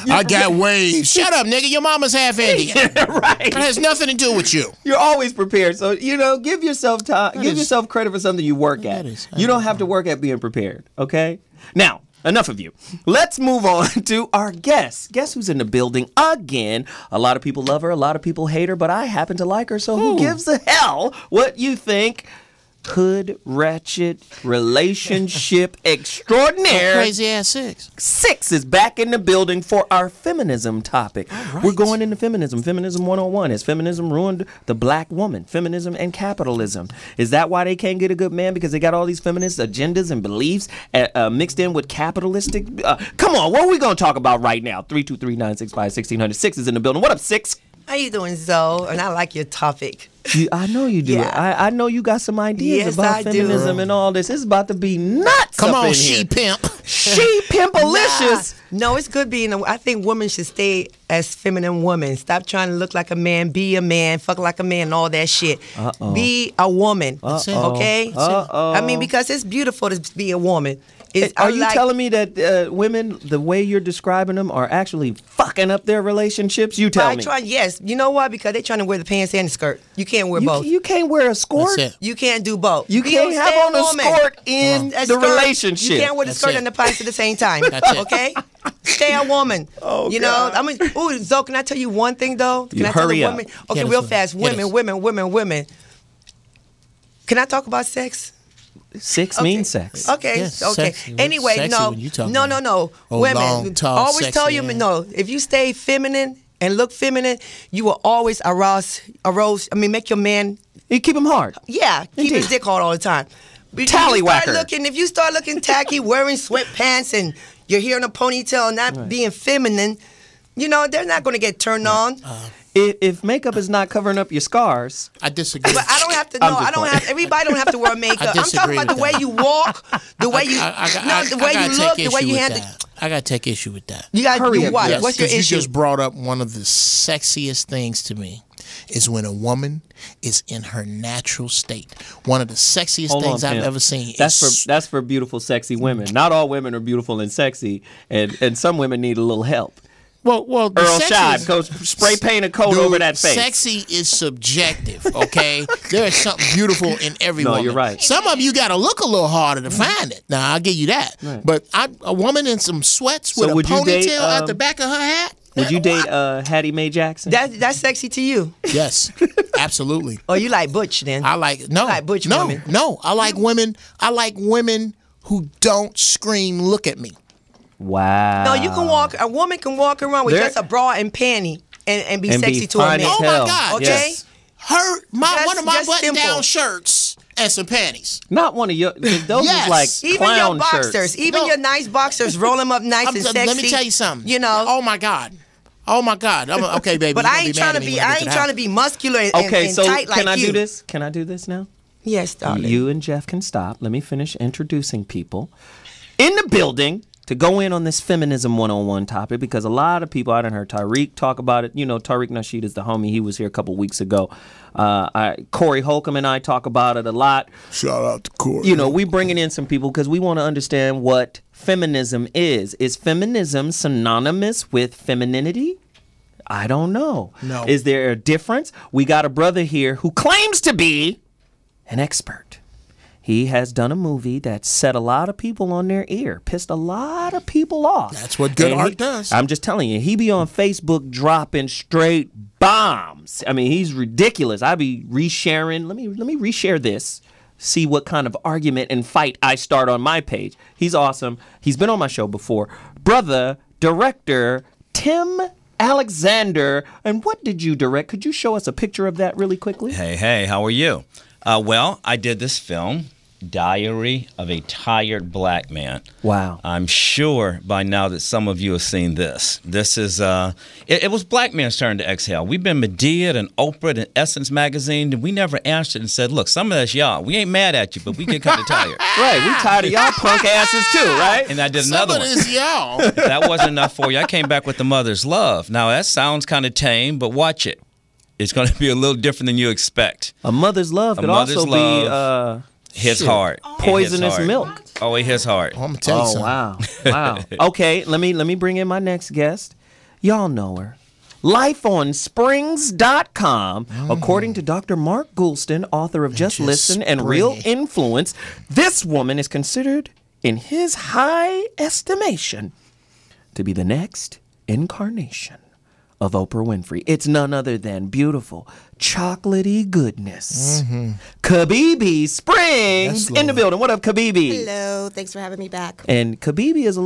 I got waves. Shut up, nigga. Your mama's half Indian. Right. It has nothing to do with you. You're always prepared. So, give yourself time. Give yourself credit for something you work at. You don't have to work at being prepared, okay? Now, enough of you. Let's move on to our guest. Guess who's in the building again? A lot of people love her, a lot of people hate her, but I happen to like her, so who gives a hell what you think? Hood, ratchet, relationship extraordinaire. Crazy ass Sixx. Sixx is back in the building for our feminism topic. Right. We're going into feminism. Feminism 101. Has feminism ruined the black woman? Feminism and capitalism. Is that why they can't get a good man? Because they got all these feminist agendas and beliefs mixed in with capitalistic? Come on, what are we going to talk about right now? 323-965-1600. Sixx is in the building. What up, Sixx? How you doing, Zoe? And I like your topic. I know you do. Yeah. I know you got some ideas Yes, about I feminism do. and all this. It's about to be nuts. Come up on, in she here. pimp. She pimpalicious. Nah. No, it's good being I think women should stay as feminine women. Stop trying to look like a man, be a man, fuck like a man, and all that shit. Be a woman. That's it. Okay? I mean, because it's beautiful to be a woman. Are you telling me that women, the way you're describing them, are actually fucking up their relationships? You tell me. Yes. You know why? Because they're trying to wear the pants and the skirt. You can't wear both. You can't wear a skirt. That's it. You can't do both. You can't have on a skirt in A the skirt. relationship. You can't wear the That's skirt it. and the pants at the same time. That's it. Okay? Stay a woman. Oh, you God. know, I mean, ooh, Zoe, can I tell you one thing though? Can I tell hurry the up. women? Okay, Hit us real with it. fast. Hit us. Women. Can I talk about sex? Sixx means sex. Okay, Yes, okay. sexy. Anyway, Sexy no, when you talk no. about Oh, Women, long, tall, always tell sexy, you yeah. no. If you stay feminine and look feminine, you will always arouse. Make your man. You keep them hard. Yeah, keep Indeed. his dick hard all the time. But Tallywhacker. If you start looking tacky, wearing sweatpants, and you're here in a ponytail and not being feminine, they're not going to get turned on. If makeup is not covering up your scars, I disagree. But I don't have to know. Everybody don't have to wear makeup. I'm talking about the way you walk, the way you, the way you look, the way you handle. I gotta take issue with that. You got to Hurry do up, what? yes. What's your You issue? just brought up one of the sexiest things to me is when a woman is in her natural state. One of the sexiest hold things on, I've Pam. ever seen. That's for beautiful, sexy women. Not all women are beautiful and sexy, and some women need a little help. Well, the Earl sexy Scheib, is- go spray paint a coat Dude, over that face. Sexy is subjective, okay? There is something beautiful in every No, woman. you're right. Some of you got to look a little harder to find it. Now, I'll give you that. Right. But a woman in some sweats So with a would you date, ponytail at the back of her hat? Would you date Hattie Mae Jackson? That's sexy to you. Yes, absolutely. Or you like butch then? I like no, like butch no, women. no. I like women. I like women who don't scream, "Look at me." Wow. No, you can walk. A woman can walk around with There- just a bra and panty and be And be sexy to a fine man. as Oh my hell. God! Okay. Yes. One of my Just button-down simple. shirts and some panties. Not one of your. Those Yes. is like Even clown your boxers, shirts. even No. your nice boxers, roll them up nice and sexy. Let me tell you something. You know. Oh my God. Oh my God. Okay, baby. But you I gonna ain't mad trying to at me be. when I I get ain't the trying to house. be muscular and, Okay, and so tight like can I you. do this? Can I do this now? Yes, darling. You and Geoff can stop. Let me finish introducing people in the building to go in on this feminism 101 topic, because a lot of people, I done heard Tariq talk about it. You know, Tariq Nasheed is the homie. He was here a couple weeks ago. Corey Holcomb and I talk about it a lot. Shout out to Corey. You know, we bringing in some people because we want to understand what feminism is. Is feminism synonymous with femininity? I don't know. No. Is there a difference? We got a brother here who claims to be an expert. He has done a movie that set a lot of people on their ear, pissed a lot of people off. That's what good And art does. I'm just telling you, he be on Facebook dropping straight bombs. I mean, he's ridiculous. I be resharing. Let me reshare this. See what kind of argument and fight I start on my page. He's awesome. He's been on my show before. Brother, director, Tim Alexander. And what did you direct? Could you show us a picture of that really quickly? Hey, how are you? Well, I did this film, Diary of a Tired Black Man. Wow. I'm sure by now that some of you have seen this. This is, it was black man's turn to exhale. We've been Mediator and Oprah and Essence magazine, and we never answered and said, look, some of that's y'all. We ain't mad at you, but we get kind of tired. Right, we tired of y'all punk asses too, right? And I did another one. Some of this, y'all. If that wasn't enough for you, I came back with The Mother's Love. Now, that sounds kind of tame, but watch it. It's going to be a little different than you expect. A mother's love could also be his heart. Poisonous milk. Oh, it his heart. I'm gonna tell you something. Wow. Okay, let me bring in my next guest. Y'all know her. LifeOnSprings.com. According to Dr. Mark Goulston, author of Just Listen and Real Influence, this woman is considered, in his high estimation, to be the next incarnation of Oprah Winfrey. It's none other than beautiful, chocolatey goodness. Kibibi Springs in the building. What up, Kibibi? Hello, thanks for having me back. And Kibibi is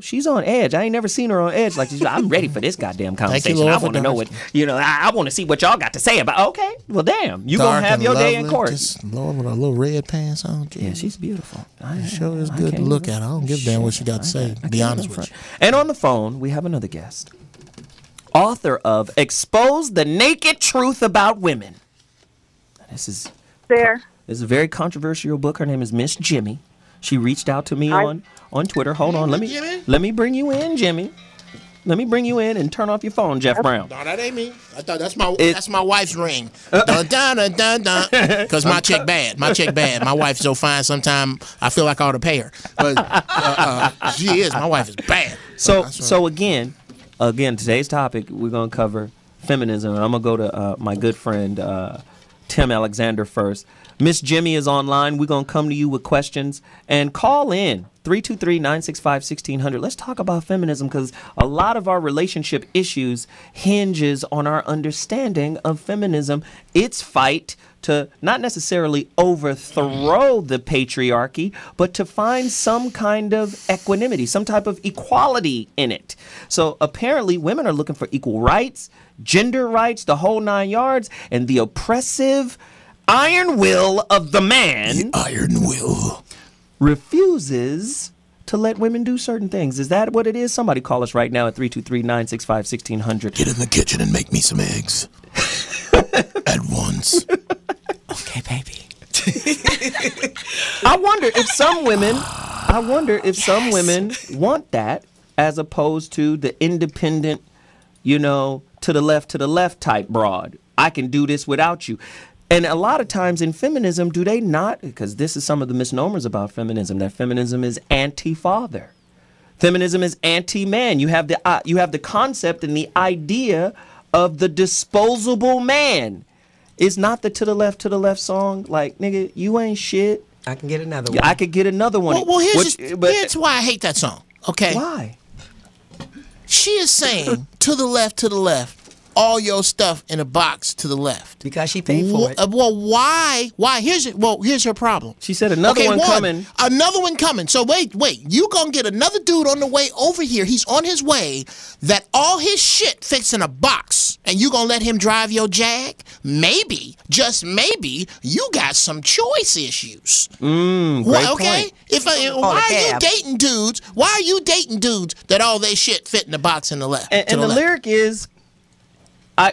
she's on edge. I ain't never seen her on edge like this. I'm ready for this goddamn conversation. Lord, I want to know what, I want to see what y'all got to say about, okay, well, damn, you going to have your day in court. Just Lord with her little red pants on. Yeah, she's beautiful. Sure is good to look at. I don't give a damn what she got to say, to be honest with you. And on the phone, we have another guest. Author of Expose the Naked Truth About Women. This is a very controversial book. Her name is Miss Jimmy. She reached out to me on Twitter. Hold on, let me bring you in, Jimmy. Let me bring you in and turn off your phone, Geoff Brown. No, that ain't me. I thought that's my wife's ring. Dun dun dun dun dun. Because my chick bad. My wife's so fine. Sometimes I feel like I ought to pay her. But she is. My wife is bad. So again, today's topic, we're going to cover feminism. And I'm going to go to my good friend, Tim Alexander first. Miss Jimmy is online. We're going to come to you with questions. And call in, 323-965-1600. Let's talk about feminism, because a lot of our relationship issues hinges on our understanding of feminism. Its fight to not necessarily overthrow the patriarchy, but to find some kind of equanimity, some type of equality in it. So apparently women are looking for equal rights, gender rights, the whole 9 yards, and the oppressive iron will of the man refuses to let women do certain things. Is that what it is? Somebody call us right now at 323-965-1600. Get in the kitchen and make me some eggs. At once. Okay, baby. I wonder if some women want that, as opposed to the independent, to the left type broad. I can do this without you. And a lot of times in feminism, do they not? Because this is some of the misnomers about feminism, that feminism is anti-father. Feminism is anti-man. You have the concept and the idea of the disposable man. It's not the to the left song. Like, nigga, you ain't shit. I can get another one. I could get another one. Well, here's why I hate that song. Okay. Why? She is saying to the left, all your stuff in a box to the left. Because she paid for it. Well, why? Here's her problem. She said another one coming. Another one coming. So wait. You gonna get another dude on the way over here. He's on his way. That all his shit fits in a box, and you gonna let him drive your Jag? Maybe, just maybe, you got some choice issues. Great point. Why are you dating dudes? Why are you dating dudes that all their shit fit in the box in the left? And the lyric is,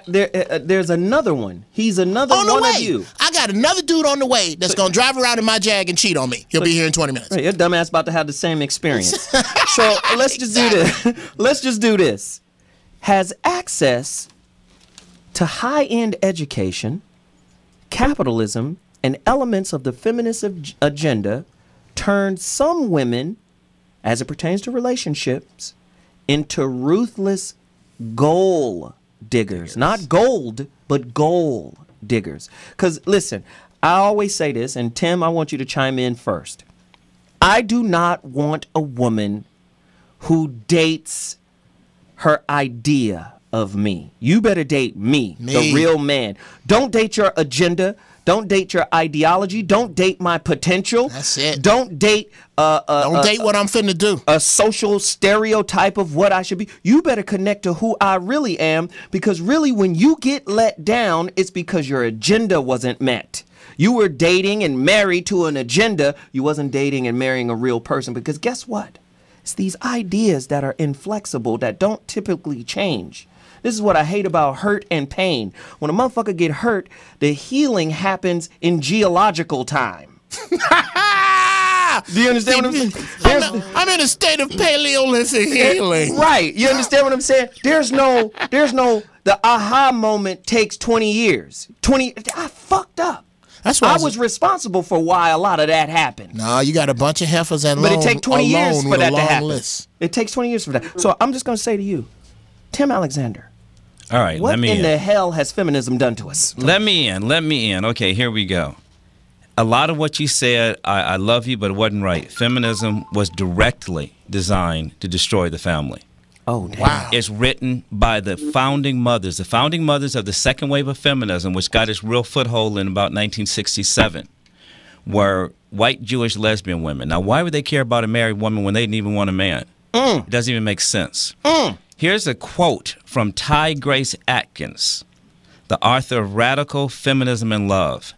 there's another one. He's another one of you. I got another dude on the way that's going to drive around in my Jag and cheat on me. He'll be here in 20 minutes. Right, your dumbass about to have the same experience. So let's just do this. Let's just do this. Has access to high-end education, capitalism, and elements of the feminist agenda turned some women, as it pertains to relationships, into ruthless goal diggers. Not gold, but gold diggers. Because, listen, I always say this, and Tim, I want you to chime in first. I do not want a woman who dates her idea of me. You better date me, the real man. Don't date your agenda. Don't date your ideology. Don't date my potential. That's it. Don't date don't date what I'm finna do. A social stereotype of what I should be. You better connect to who I really am, because really when you get let down, it's because your agenda wasn't met. You were dating and married to an agenda. You wasn't dating and marrying a real person, because guess what? It's these ideas that are inflexible, that don't typically change. This is what I hate about hurt and pain. When a motherfucker get hurt, the healing happens in geological time. Do you understand what I'm saying? I'm in a state of Paleolithic healing. Right. You understand what I'm saying? There's no, the aha moment takes 20 years. I fucked up. That's why I was responsible for why a lot of that happened. No, you got a bunch of heifers and but it takes 20 years for that to happen. List. It takes 20 years for that. So I'm just going to say to you, Tim Alexander. All right, what let me in the hell has feminism done to us? Let me in. Okay, here we go. A lot of what you said, I love you, but it wasn't right. Feminism was directly designed to destroy the family. Oh, damn. Wow. It's written by the founding mothers of the second wave of feminism, which got its real foothold in about 1967, were white Jewish lesbian women. Now, why would they care about a married woman when they didn't even want a man? It doesn't even make sense. Here's a quote from Ty Grace Atkins, the author of Radical Feminism and Love.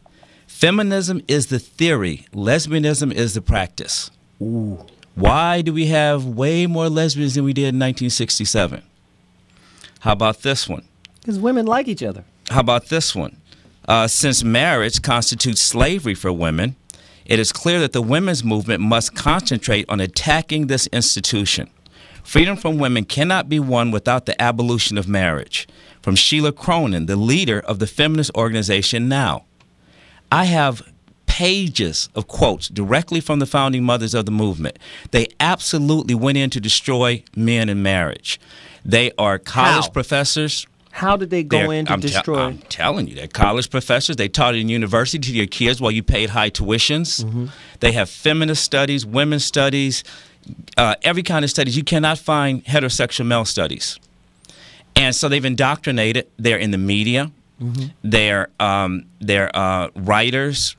Feminism is the theory. Lesbianism is the practice. Ooh. Why do we have way more lesbians than we did in 1967? How about this one? Because women like each other. How about this one? Since marriage constitutes slavery for women, it is clear that the women's movement must concentrate on attacking this institution. Freedom from women cannot be won without the abolition of marriage. From Sheila Cronin, the leader of the feminist organization Now. I have pages of quotes directly from the founding mothers of the movement. They absolutely went in to destroy men and marriage. They are college professors. How did they go in to destroy? I'm telling you, they're college professors. They taught in university to your kids while you paid high tuitions. They have feminist studies, women's studies, every kind of studies. You cannot find heterosexual male studies. And so they've indoctrinated. They're in the media. They're writers,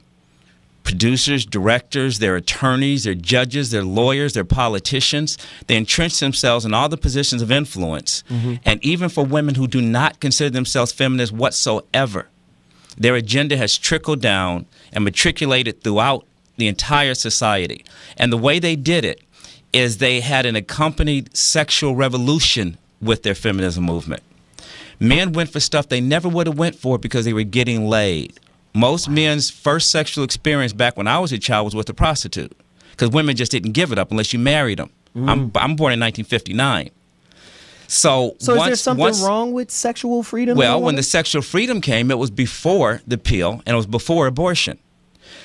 producers, directors, they're attorneys, they're judges, they're lawyers, they're politicians. They entrench themselves in all the positions of influence. And even for women who do not consider themselves feminists whatsoever, their agenda has trickled down and matriculated throughout the entire society. And the way they did it is they had an accompanied sexual revolution with their feminism movement. Men went for stuff they never would have went for because they were getting laid. Most men's first sexual experience back when I was a child was with a prostitute, because women just didn't give it up unless you married them. I'm born in 1959. So is there something wrong with sexual freedom? Well, when the sexual freedom came, it was before the pill, and it was before abortion.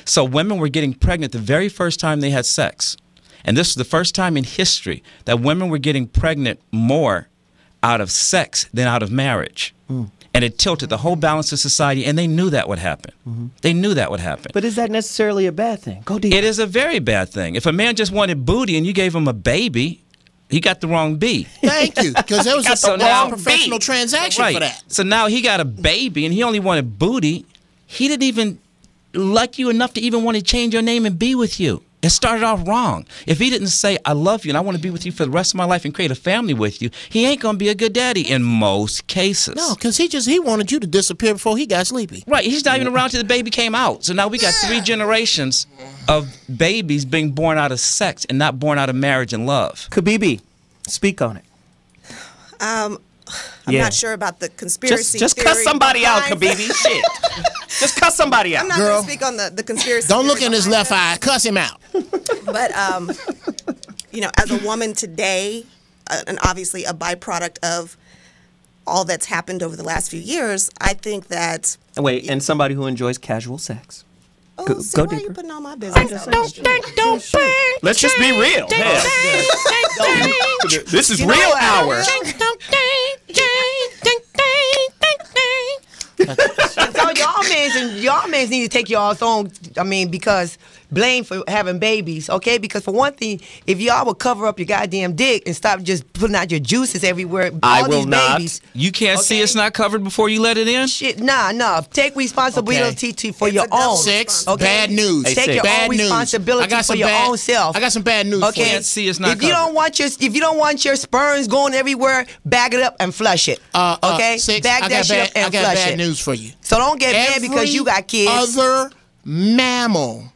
So women were getting pregnant the very first time they had sex. And this was the first time in history that women were getting pregnant more out of sex than out of marriage. And it tilted the whole balance of society, and they knew that would happen. They knew that would happen. But is that necessarily a bad thing? Go deep. It is a very bad thing. If a man just wanted booty and you gave him a baby, he got the wrong B. Thank you, because there was a professional transaction for that. So now he got a baby, and he only wanted booty. He didn't even like you enough to even want to change your name and be with you. It started off wrong. If he didn't say, I love you and I want to be with you for the rest of my life and create a family with you, he ain't going to be a good daddy in most cases. No, because he wanted you to disappear before he got sleepy. Right. He's not even around till the baby came out. So now we got 3 generations of babies being born out of sex and not born out of marriage and love. Kibibi, speak on it. I'm not sure about the conspiracy Just theory cuss somebody out, behind- Kibibi. Shit. Just cuss somebody out. I'm not going to speak on the conspiracy Don't theory look in his behind left eye. Cuss him out. But, as a woman today, and obviously a byproduct of all that's happened over the last few years, I think that... Wait, and somebody who enjoys casual sex. Oh, Go so why are deeper. you putting all my business out? Let's just be real. This is real hour. So y'all men need to take y'all's own. I mean, because blame for having babies, okay? Because for one thing, if y'all would cover up your goddamn dick and stop just putting out your juices everywhere, all these babies. You can't see it's not covered before you let it in? Shit, nah. Take responsibility for your own. Sixx, Okay? bad news. Take Sixx. your Bad own news. responsibility for your own self. I got some bad news for Okay, you. Can't see it's not if you don't want your sperms going everywhere, bag it up and flush it. Okay, Sixx, bag that shit up and I got flush bad it. news for you. So don't get mad because you got kids. Other mammal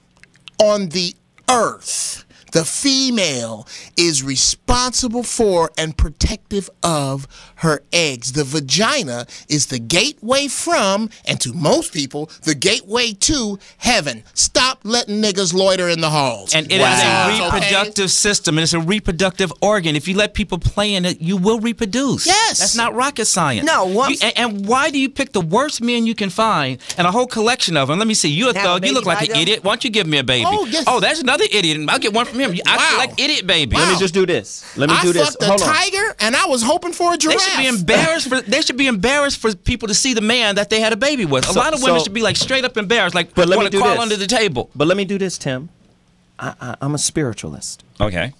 on the earth, the female is responsible for and protective of her eggs. The vagina is the gateway from, and to most people, the gateway to heaven. Stop letting niggas loiter in the halls. And it is a reproductive system, and it's a reproductive organ. If you let people play in it, you will reproduce. Yes. That's not rocket science. No. And why do you pick the worst men you can find and a whole collection of them? Let me see. You a Have a thug. You baby look like by an them? idiot. Why don't you give me a baby? Oh, yes. That's another idiot. I'll get one from him. I Wow. collect idiot baby. Wow. Let me just do this. I fucked a tiger, and I was hoping for a They giraffe. should be embarrassed. They should be embarrassed for people to see the man that they had a baby with. A lot of women should be like straight up embarrassed, like But let me want to do crawl this. under the table. But let me do this, Tim. I'm a spiritualist. Okay.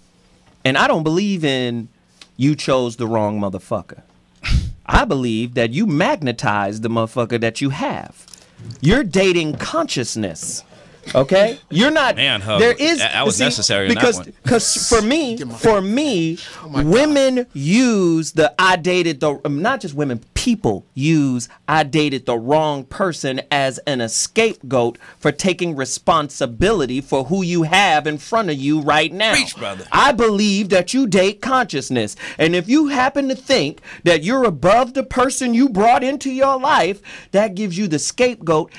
And I don't believe in you chose the wrong motherfucker. I believe that you magnetized the motherfucker that you have. You're dating consciousness. Okay, you're not. Man, Hub, there is that was necessary in that because one. because for me, women use the I dated the not just women, people use I dated the wrong person as an scapegoat for taking responsibility for who you have in front of you right now. Preach, brother. I believe that you date consciousness, and if you happen to think that you're above the person you brought into your life, that gives you the scapegoat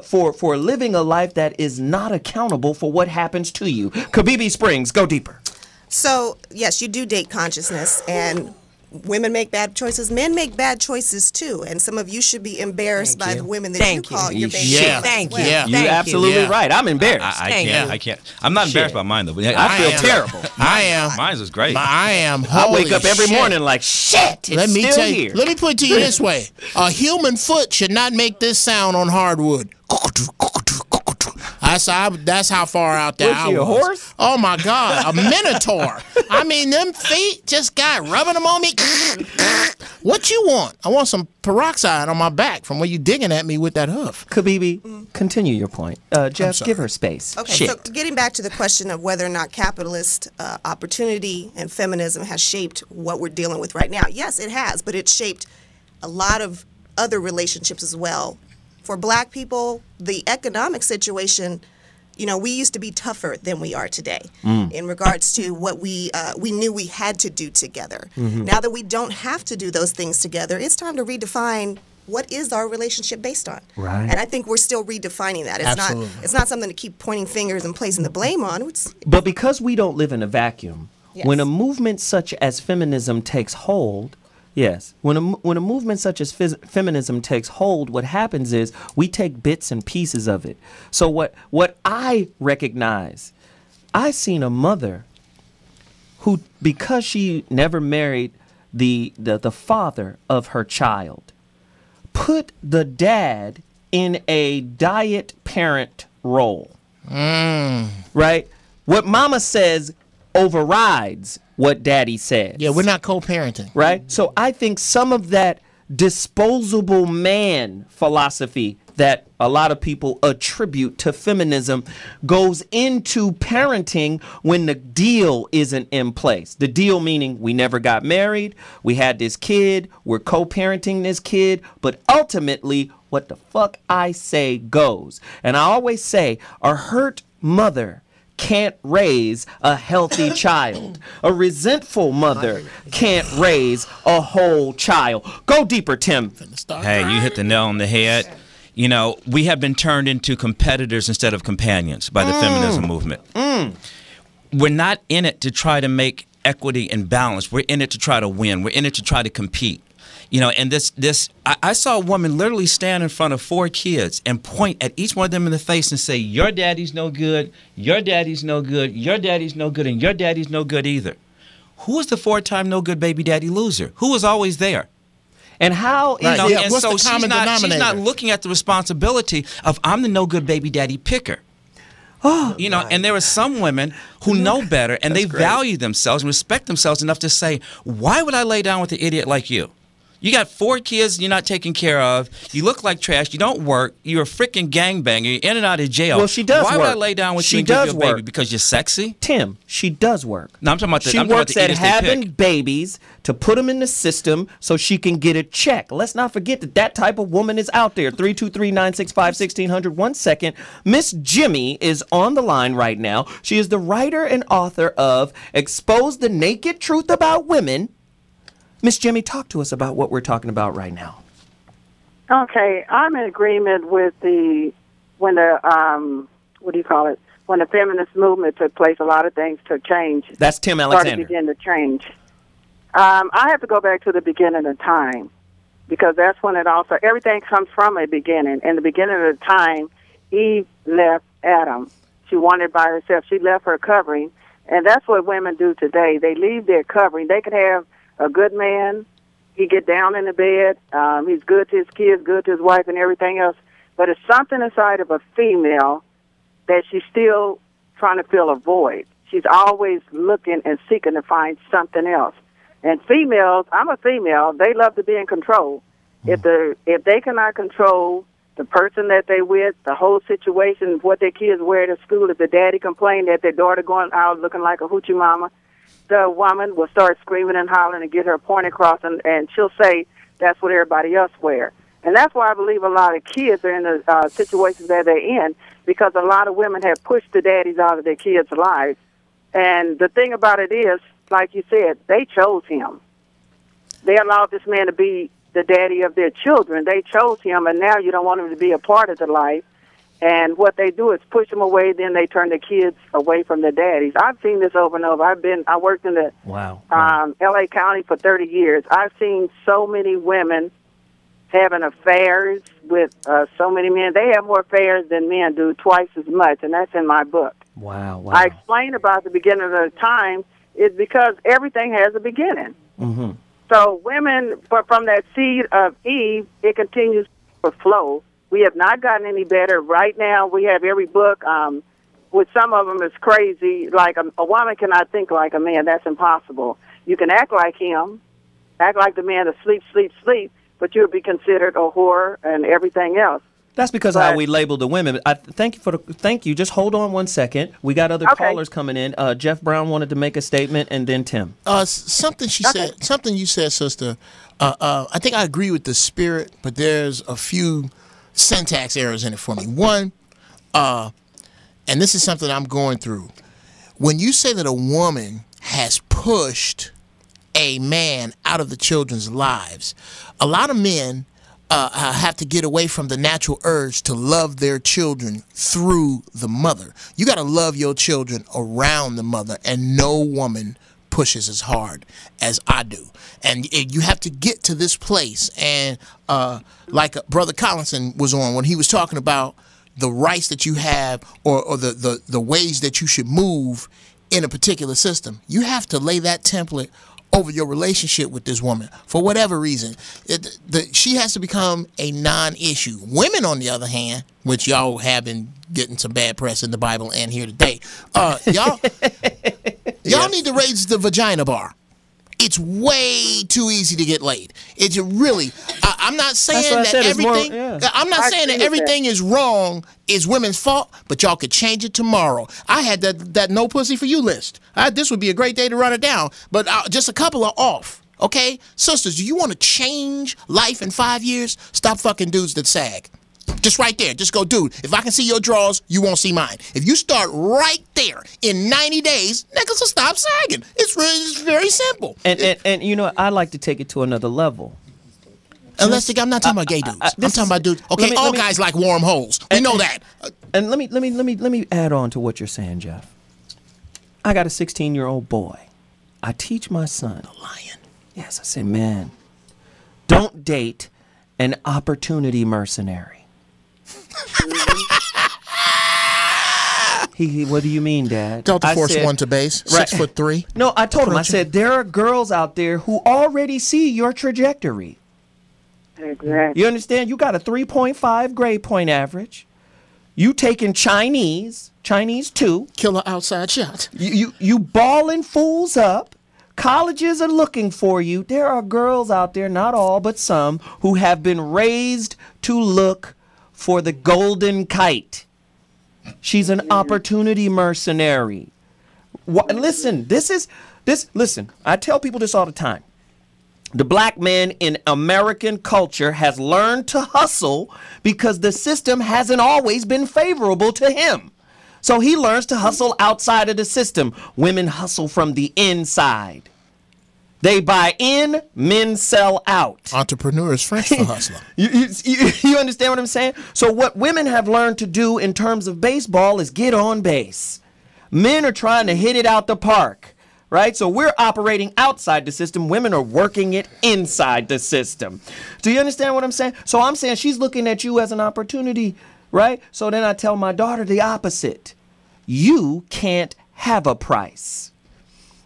for living a life that is not accountable for what happens to you. Kibibi Springs, go deeper. So, yes, you do date consciousness, and women make bad choices. Men make bad choices, too. And some of you should be embarrassed by the women that you call your baby. Yeah. Thank you. Yeah. You're absolutely Yeah. right. I'm embarrassed. I can't. I'm not embarrassed by mine though. But I feel terrible. I am. Mine was great. I am. I wake Holy up every shit. morning like, shit, it's Let me still tell you. here. Let me put it to you this way: a human foot should not make this sound on hardwood. That's how far out there Was I she a was. horse? Oh my God, a minotaur! I mean, them feet just got rubbing them on me. What you want? I want some peroxide on my back from where you digging at me with that hoof. Kibibi, continue your point. Jeff, sorry. give her space. Okay, Shit. so getting back to the question of whether or not capitalist opportunity and feminism has shaped what we're dealing with right now. Yes, it has, but it's shaped a lot of other relationships as well. For black people, the economic situation, we used to be tougher than we are today in regards to what we knew we had to do together. Now that we don't have to do those things together, it's time to redefine what is our relationship based on. Right. And I think we're still redefining that. It's not something to keep pointing fingers and placing the blame on. But because we don't live in a vacuum, Yes. when a movement such as feminism takes hold, when a movement such as feminism takes hold, what happens is we take bits and pieces of it. So what I recognize, I seen a mother who, because she never married the father of her child, put the dad in a diet parent role. Right? What mama says overrides what daddy says. Yeah, we're not co-parenting. Right? So I think some of that disposable man philosophy that a lot of people attribute to feminism goes into parenting when the deal isn't in place. The deal meaning we never got married, we had this kid, we're co-parenting this kid, but ultimately what the fuck I say goes. And I always say a hurt mother can't raise a healthy child. A resentful mother can't raise a whole child. Go deeper, Tim. Hey, you hit the nail on the head. We have been turned into competitors instead of companions by the feminism movement. We're not in it to try to make equity and balance. We're in it to try to win. We're in it to try to compete. And I saw a woman literally stand in front of 4 kids and point at each one of them in the face and say, your daddy's no good, your daddy's no good, your daddy's no good, and your daddy's no good either. Who was the 4-time no good baby daddy loser? Who was always there? And how Right. You know, Yeah, and what's so the common she's not denominator? looking at the responsibility of I'm the no good baby daddy picker. You know, and there are some women who know better and they value themselves and respect themselves enough to say, why would I lay down with an idiot like you? You got 4 kids you're not taking care of. You look like trash. You don't work. You're a freaking gangbanger. You're in and out of jail. Well, she does Why work. would I lay down with She you and give does you a baby? work. Because you're sexy? Tim, she does work. No, I'm talking about the She I'm talking works about at the idiots they having pick. babies to put them in the system so she can get a check. Let's not forget that that type of woman is out there. 323-965-1600. 1 second. Miss Jimmy is on the line right now. She is the writer and author of Expose the Naked Truth About Women. Miss Jimmy, talk to us about what we're talking about right now. Okay, I'm in agreement with when the feminist movement took place, a lot of things took change. That's Tim Started Alexander. begin to change. I have to go back to the beginning of time because that's when everything comes from a beginning. In the beginning of the time, Eve left Adam. She wandered by herself. She left her covering, and that's what women do today. They leave their covering. They could have a good man. He get down in the bed. He's good to his kids, good to his wife, and everything else. But it's something inside of a female that she's still trying to fill a void. She's always looking and seeking to find something else. And females, I'm a female. They love to be in control. If they cannot control the person that they with, the whole situation, what their kids wear to school, if the daddy complained that their daughter going out looking like a hoochie mama, the woman will start screaming and hollering and get her point across, and she'll say that's what everybody else wear. And that's why I believe a lot of kids are in the situations that they're in, because a lot of women have pushed the daddies out of their kids' lives. And the thing about it is, like you said, they chose him. They allowed this man to be the daddy of their children. They chose him, and now you don't want him to be a part of the life. And what they do is push them away, then they turn the kids away from their daddies. I've seen this over and over. I worked in the L.A. County for 30 years. I've seen so many women having affairs with so many men. They have more affairs than men do, twice as much, and that's in my book. Wow. I explain about the beginning of the time is because everything has a beginning. Mm-hmm. So women, from that seed of Eve, it continues to flow. We have not gotten any better. Right now, we have every book. With some of them, it's crazy. Like a woman cannot think like a man. That's impossible. You can act like him, act like the man that sleep, but you'll be considered a whore and everything else. That's because of how we label the women. Thank you. Just hold on 1 second. We got other callers coming in. Geoff Brown wanted to make a statement, and then Tim. Something said, something you said, sister. I think I agree with the spirit, but there's a few syntax errors in it for me. One, and this is something I'm going through. When you say that a woman has pushed a man out of the children's lives, a lot of men have to get away from the natural urge to love their children through the mother. You got to love your children around the mother, and no woman pushes as hard as I do. And you have to get to this place. And like Brother Collison was on when he was talking about the rights that you have or the ways that you should move in a particular system, you have to lay that template over your relationship with this woman for whatever reason. She has to become a non-issue. Women, on the other hand, which y'all have been getting some bad press in the Bible and here today, y'all need to raise the vagina bar. It's way too easy to get laid. It's really. I'm not saying that everything. I'm not saying that everything is wrong is women's fault, but y'all could change it tomorrow. I had that no pussy for you list. This would be a great day to run it down, but just a couple are off. Okay, sisters, do you want to change life in 5 years? Stop fucking dudes that sag. Just right there. Just go, dude, if I can see your drawers, you won't see mine. If you start right there in 90 days, niggas will stop sagging. It's very simple. And you know, I like to take it to another level. Unless I'm not talking about gay dudes. I'm talking about dudes. Okay, all guys like warm holes. We know that. And let me add on to what you're saying, Geoff. I got a 16-year-old boy. I teach my son. The lion. Yes, I say, man, don't date an opportunity mercenary. What do you mean, Dad? Delta Force 1 to base, 6'3". No, I told him, I said, there are girls out there who already see your trajectory. Exactly. You understand? You got a 3.5 grade point average. You taking Chinese 2. Killer outside shot. You balling fools up. Colleges are looking for you. There are girls out there, not all, but some, who have been raised to look for the golden kite. She's an opportunity mercenary. Listen, listen, I tell people this all the time. The black man in American culture has learned to hustle because the system hasn't always been favorable to him. So he learns to hustle outside of the system. Women hustle from the inside. They buy in, men sell out. Entrepreneur is French for hustler. You understand what I'm saying? So what women have learned to do in terms of baseball is get on base. Men are trying to hit it out the park, right? So we're operating outside the system. Women are working it inside the system. Do you understand what I'm saying? So I'm saying she's looking at you as an opportunity, right? So then I tell my daughter the opposite. You can't have a price.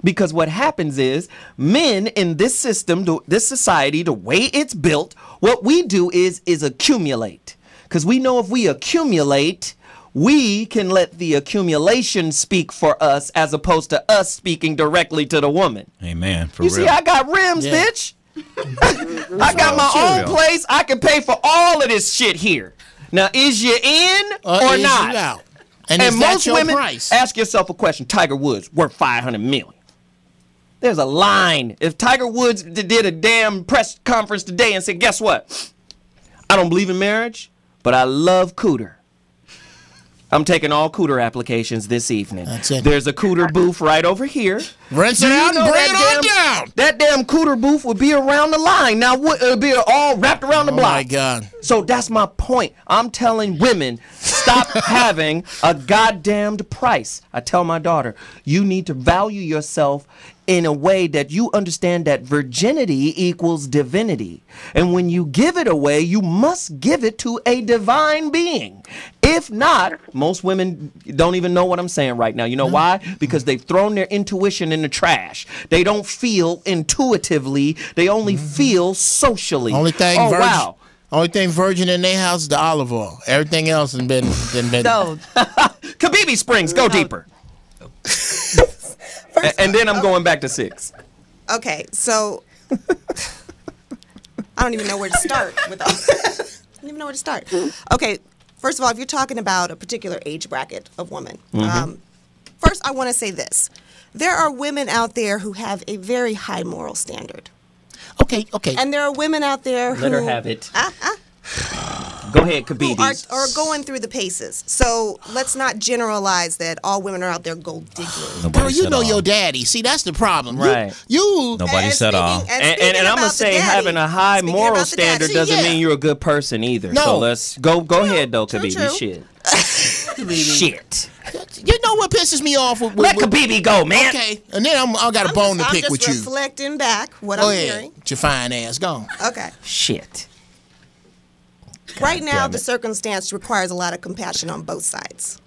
Because what happens is men in this system, this society, the way it's built, what we do is accumulate. Because we know if we accumulate, we can let the accumulation speak for us as opposed to us speaking directly to the woman. Amen. For you real. See, I got rims, bitch. I got my own place. I can pay for all of this shit here. Now, is you in or is not? You out? And is that most your women, price? ask yourself a question. Tiger Woods worth $500 million. There's a line. If Tiger Woods did a damn press conference today and said, guess what? I don't believe in marriage, but I love cooter. I'm taking all cooter applications this evening. That's it. There's a cooter booth right over here. Rinse it out and bring it on down. That damn cooter booth would be around the line. Now, it'll be all wrapped around the block. Oh, my God. So that's my point. I'm telling women, stop having a goddamned price. I tell my daughter, you need to value yourself in a way that you understand that virginity equals divinity. And when you give it away, you must give it to a divine being. If not, most women don't even know what I'm saying right now. You know why? Because they've thrown their intuition in the trash. They don't feel intuitively. They only feel socially. Only thing wow. Only thing virgin in their house is the olive oil. Everything else has been. No. Kibibi Springs, go deeper. And then I'm going back to Sixx. Okay, so I don't even know where to start with all. I don't even know where to start. Okay, first of all, if you're talking about a particular age bracket of women, first I want to say this: there are women out there who have a very high moral standard. Okay. And there are women out there who Let her have it. Go ahead, Kibibi. who are going through the paces. So let's not generalize that all women are out there gold digging. Girl, you know your daddy. See, that's the problem. Right. You Nobody said all. And I'm going to say having a high moral standard doesn't mean you're a good person either. No. So let's go ahead, though, True, Kibibi. true. Shit. You know what pisses me off? Let Kibibi go, man. Okay, and then I got a bone to pick with you. I'm just reflecting back what Go I'm ahead. hearing. Get your fine ass gone. Okay. Shit. Right now, damn the it. circumstance requires a lot of compassion on both sides.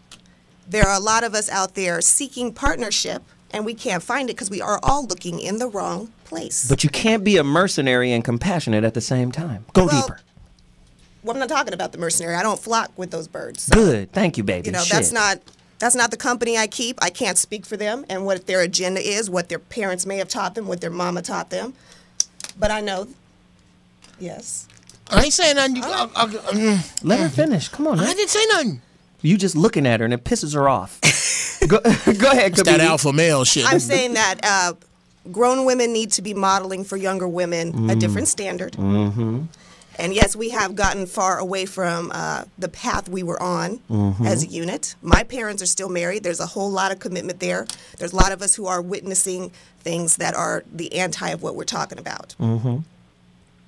There are a lot of us out there seeking partnership, and we can't find it because we are all looking in the wrong place. But you can't be a mercenary and compassionate at the same time. Go deeper. Well, I'm not talking about the mercenary. I don't flock with those birds. So, Good. Thank you, baby. you know, Shit. that's not the company I keep. I can't speak for them and what their agenda is, what their parents may have taught them, what their mama taught them. But I know, yes. I ain't saying nothing. Let her finish. Come on, I man. didn't say nothing. You just looking at her and it pisses her off. Go ahead, It's that Kibibi. alpha male shit. I'm saying that grown women need to be modeling for younger women a different standard. Mm-hmm. And yes, we have gotten far away from the path we were on as a unit. My parents are still married. There's a whole lot of commitment there. There's a lot of us who are witnessing things that are the anti of what we're talking about.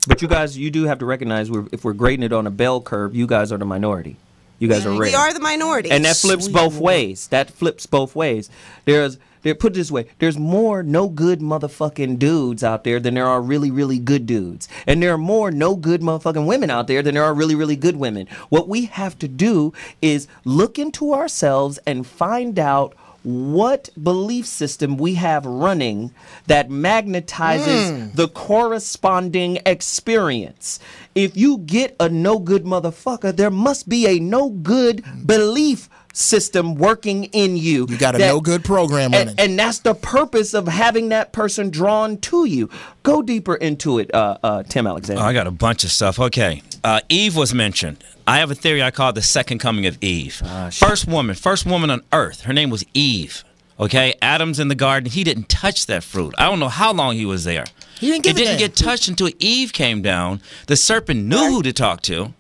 But you guys, you do have to recognize if we're grading it on a bell curve, you guys are the minority. You guys are rare. We are the minority. And that flips both ways. That flips both ways. Put it this way, there's more no good motherfucking dudes out there than there are really, really good dudes. And there are more no good motherfucking women out there than there are really, really good women. What we have to do is look into ourselves and find out what belief system we have running that magnetizes the corresponding experience. If you get a no good motherfucker, there must be a no good belief system working in you. You got a no good program in it. And that's the purpose of having that person drawn to you. Go deeper into it, Tim Alexander. Oh, I got a bunch of stuff. Okay. Eve was mentioned. I have a theory I call the second coming of Eve. First woman on earth. Her name was Eve. Okay, Adam's in the garden. He didn't touch that fruit. I don't know how long he was there. It didn't get touched until Eve came down. The serpent knew who to talk to.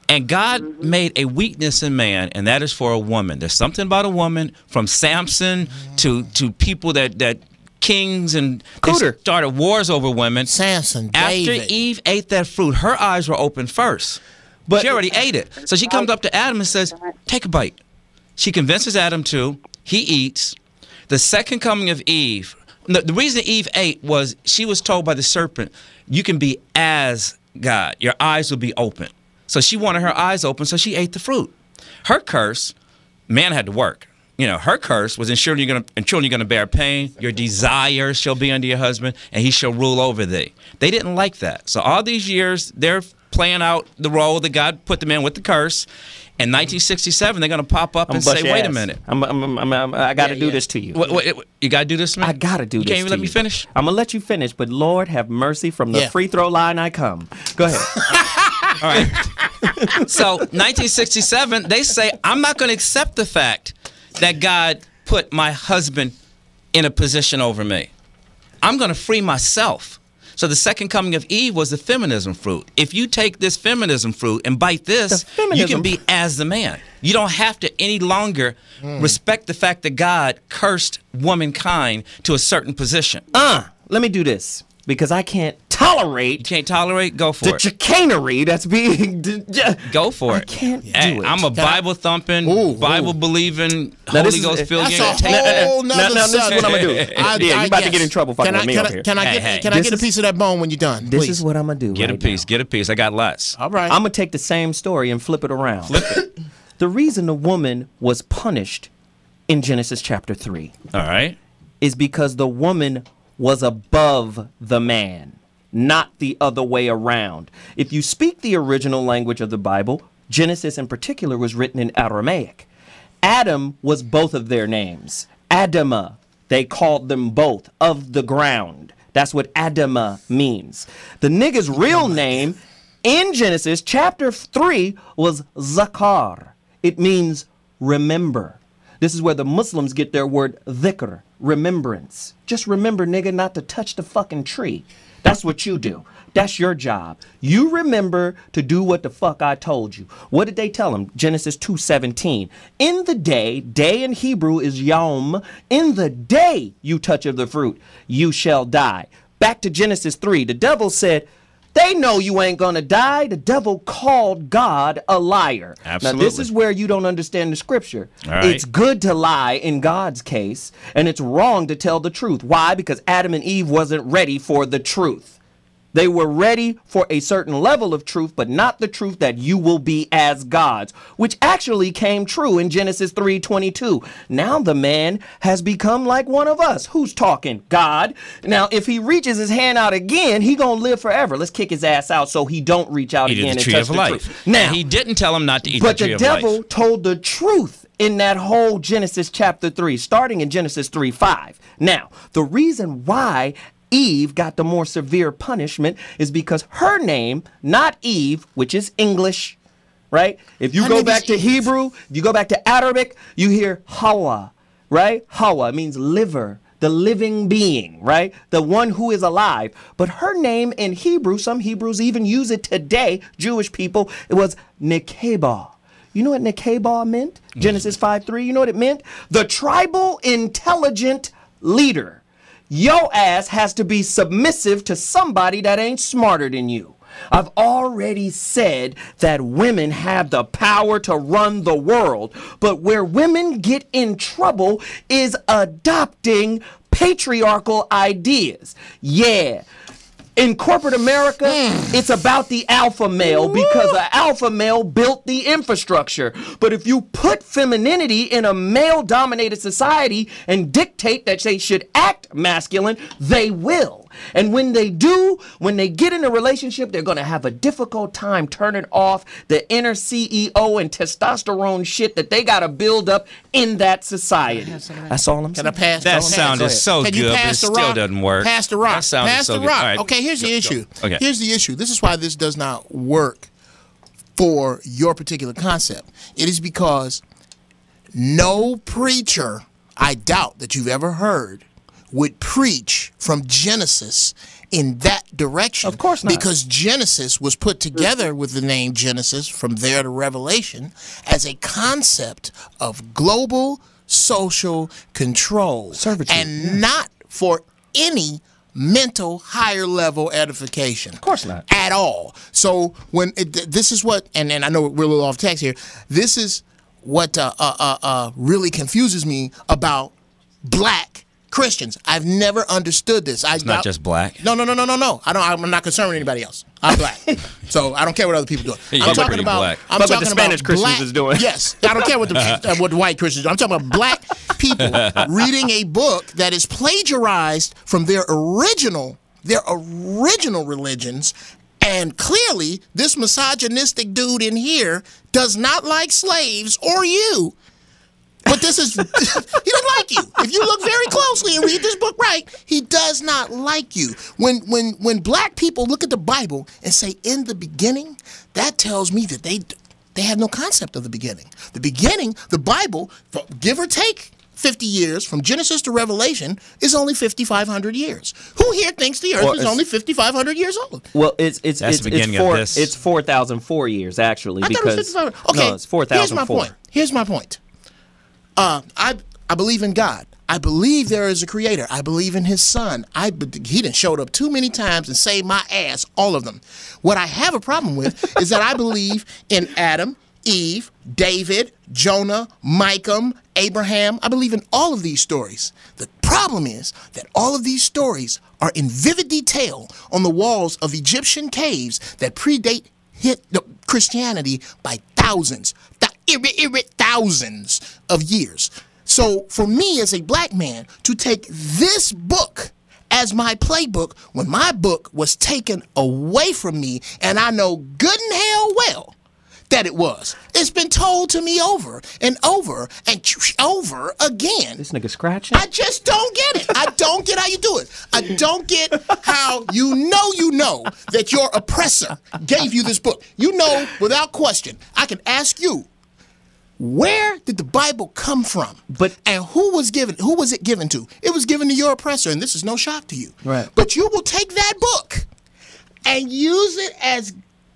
And God made a weakness in man, and that is for a woman. There's something about a woman, from Samson to people that kings and they started wars over women. Samson, After David. Eve ate that fruit, her eyes were open first. But she already ate it. So she comes up to Adam and says, take a bite. She convinces Adam to. He eats. The second coming of Eve, the reason Eve ate was she was told by the serpent, you can be as God. Your eyes will be open. So she wanted her eyes open, so she ate the fruit. Her curse, man had to work. You know, her curse was ensuring you're going to bear pain. Your desires shall be unto your husband, and he shall rule over thee. They didn't like that. So all these years, they're playing out the role that God put them in with the curse. In 1967, they're going to pop up and say, wait a minute. I got to do this to you. You got to do this to me? I got to do this to you. You can't even let me finish? I'm going to let you finish, but Lord have mercy, from the free throw line I come. Go ahead. All right. So 1967, they say, I'm not going to accept the fact that God put my husband in a position over me. I'm going to free myself. So the second coming of Eve was the feminism fruit. If you take this feminism fruit and bite this, you can be as the man. You don't have to any longer respect the fact that God cursed womankind to a certain position. Let me do this, because I can't tolerate. You can't tolerate? Go for the it. chicanery that's being. Go for it. I can't do it. I'm a Bible thumping, Bible believing, Holy Ghost filled. That's a whole nother This is what I'm gonna do. You're about to get in trouble fucking with me up here. Can I get a piece of that bone when you're done? This please? is what I'm gonna do. Get a piece. Get a piece. I got lots. All right. I'm gonna take the same story and flip it around. Flip it. The reason the woman was punished in Genesis chapter 3, all right, is because the woman was above the man, not the other way around. If you speak the original language of the Bible, Genesis in particular was written in Aramaic. Adam was both of their names. Adama, they called them both, of the ground. That's what Adama means. The nigga's real name in Genesis chapter 3 was Zakar. It means remember. This is where the Muslims get their word dhikr, remembrance. Just remember, nigga, not to touch the fucking tree. That's what you do. That's your job. You remember to do what the fuck I told you. What did they tell him? Genesis 2:17. In the day in Hebrew is yom. In the day you touch of the fruit, you shall die. Back to Genesis 3. The devil said, they know you ain't gonna die. The devil called God a liar. Absolutely. Now, this is where you don't understand the scripture. All right. It's good to lie in God's case, and it's wrong to tell the truth. Why? Because Adam and Eve wasn't ready for the truth. They were ready for a certain level of truth, but not the truth that you will be as gods, which actually came true in Genesis 3:22. Now the man has become like one of us. Who's talking? God. Now, if he reaches his hand out again, he gonna live forever. Let's kick his ass out so he don't reach out again and touch the truth. Now, he didn't tell him not to eat the tree of life. But the devil told the truth in that whole Genesis chapter 3, starting in Genesis 3:5. Now, the reason why Eve got the more severe punishment is because her name, not Eve, which is English, right? If you go back to Hebrew, if you go back to Arabic, you hear Hawa, right? Hawa means liver, the living being, right? The one who is alive. But her name in Hebrew, some Hebrews even use it today, Jewish people, it was Nekeba. You know what Nekeba meant? Genesis 5:3, you know what it meant? The tribal intelligent leader. Your ass has to be submissive to somebody that ain't smarter than you. I've already said that women have the power to run the world, but where women get in trouble is adopting patriarchal ideas. Yeah. In corporate America, it's about the alpha male because the alpha male built the infrastructure. But if you put femininity in a male-dominated society and dictate that they should act aren't masculine, they will. And when they do, when they get in a relationship, they're going to have a difficult time turning off the inner CEO and testosterone shit that they got to build up in that society. That's all I'm saying. Can I pass? That sounded so Can good, you but it pass the still rock? doesn't work. Pass the rock. That sounded Pass so the good. rock. All right. Okay, here's the issue. Okay. Here's the issue. This is why this does not work for your particular concept. It is because no preacher, I doubt that you've ever heard, would preach from Genesis in that direction. Of course not. Because Genesis was put together with the name Genesis from there to Revelation as a concept of global social control. Servitude, and not for any mental higher level edification. Of course not. At all. So when this is what, and I know we're a little off text here, this is what really confuses me about black Christians. I've never understood this. It's not just black. No. I'm not concerned with anybody else. I'm black, so I don't care what other people do. Yeah, I'm talking about. black. I'm But what talking the Spanish about Christians black, is doing. Yes, I don't care what the white Christians do. I'm talking about black people reading a book that is plagiarized from their original religions. And clearly, this misogynistic dude in here does not like slaves or you. But this is, he doesn't like you. If you look very closely and read this book right, he does not like you. When black people look at the Bible and say, in the beginning, that tells me that they have no concept of the beginning. The beginning, the Bible, give or take 50 years, from Genesis to Revelation, is only 5,500 years. Who here thinks the earth is only 5,500 years old? Well, it's the beginning of this. It's 4,004 years actually. I thought it was 5,500. Okay, no, it's 4,004. Here's my point. I believe in God. I believe there is a creator. I believe in his son. He done showed up too many times and saved my ass, all of them. What I have a problem with is that I believe in Adam, Eve, David, Jonah, Micah, Abraham. I believe in all of these stories. The problem is that all of these stories are in vivid detail on the walls of Egyptian caves that predate Christianity by thousands of years. So for me as a black man to take this book as my playbook when my book was taken away from me, and I know good and hell well that it was. It's been told to me over and over and over again. This nigga scratching? I just don't get it. I don't get how you do it. I don't get how you know that your oppressor gave you this book. You know without question. I can ask you, where did the Bible come from? And who was it given to? It was given to your oppressor, and this is no shock to you. Right. But you will take that book and use it as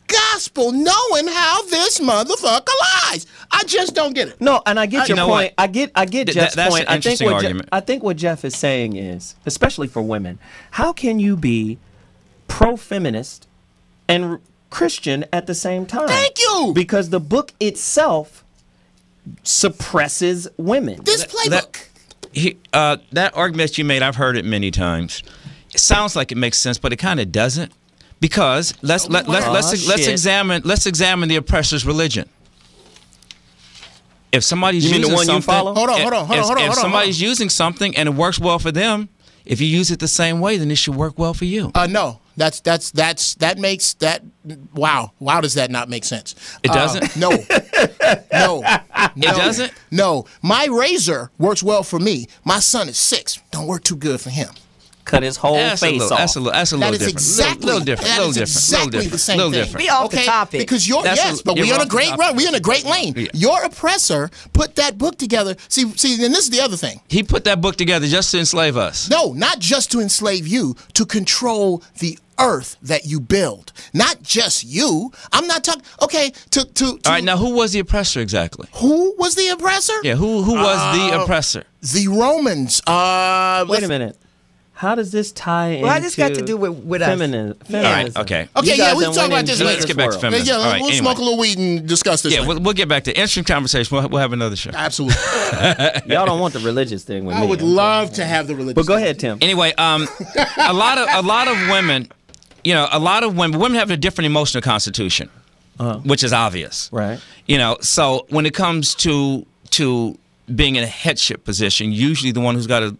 gospel, knowing how this motherfucker lies. I just don't get it. No, and I get your point. I get Jeff's that's point. an interesting argument. I think what Jeff is saying is, especially for women, how can you be pro-feminist and Christian at the same time? Thank you. Because the book itself suppresses women. This playbook. That argument you made, I've heard it many times. It sounds like it makes sense, but it kind of doesn't. Because let's examine the oppressor's religion. If somebody's You mean the using one you something, follow? Hold on. If somebody's using something and it works well for them, if you use it the same way, then it should work well for you. No. That makes that. Wow, does that not make sense? It doesn't? No. It doesn't? No. My razor works well for me. My son is 6. Don't work too good for him. Cut his whole face off. That's a little That is different. exactly little different. that Little is different. exactly Little the different. same Little thing. different. We off the topic. Because We're we're on a great run. We're in a great lane. Yeah. Your oppressor put that book together. See, and this is the other thing. He put that book together just to enslave us. No, not just to enslave you, to control the earth that you build. Not just you. I'm not talking. Okay, to All right, now who was the oppressor exactly? who was the oppressor? Yeah, who was the oppressor? The Romans. Wait a minute. How does this tie into Well, how this got to do with us? feminism? All right, okay. Okay, You yeah, guys we done can talk went about into this this later. Let's get back to world. feminism. Yeah, All right, we'll anyway. smoke a little weed and discuss this. Yeah, later. we'll get back to interesting conversation. We'll have another show. Absolutely. Y'all don't want the religious thing with me. I would love to have the religious. But go ahead, Tim. Anyway, a lot of women, women have a different emotional constitution, which is obvious. Right. So when it comes to being in a headship position, usually the one who's got to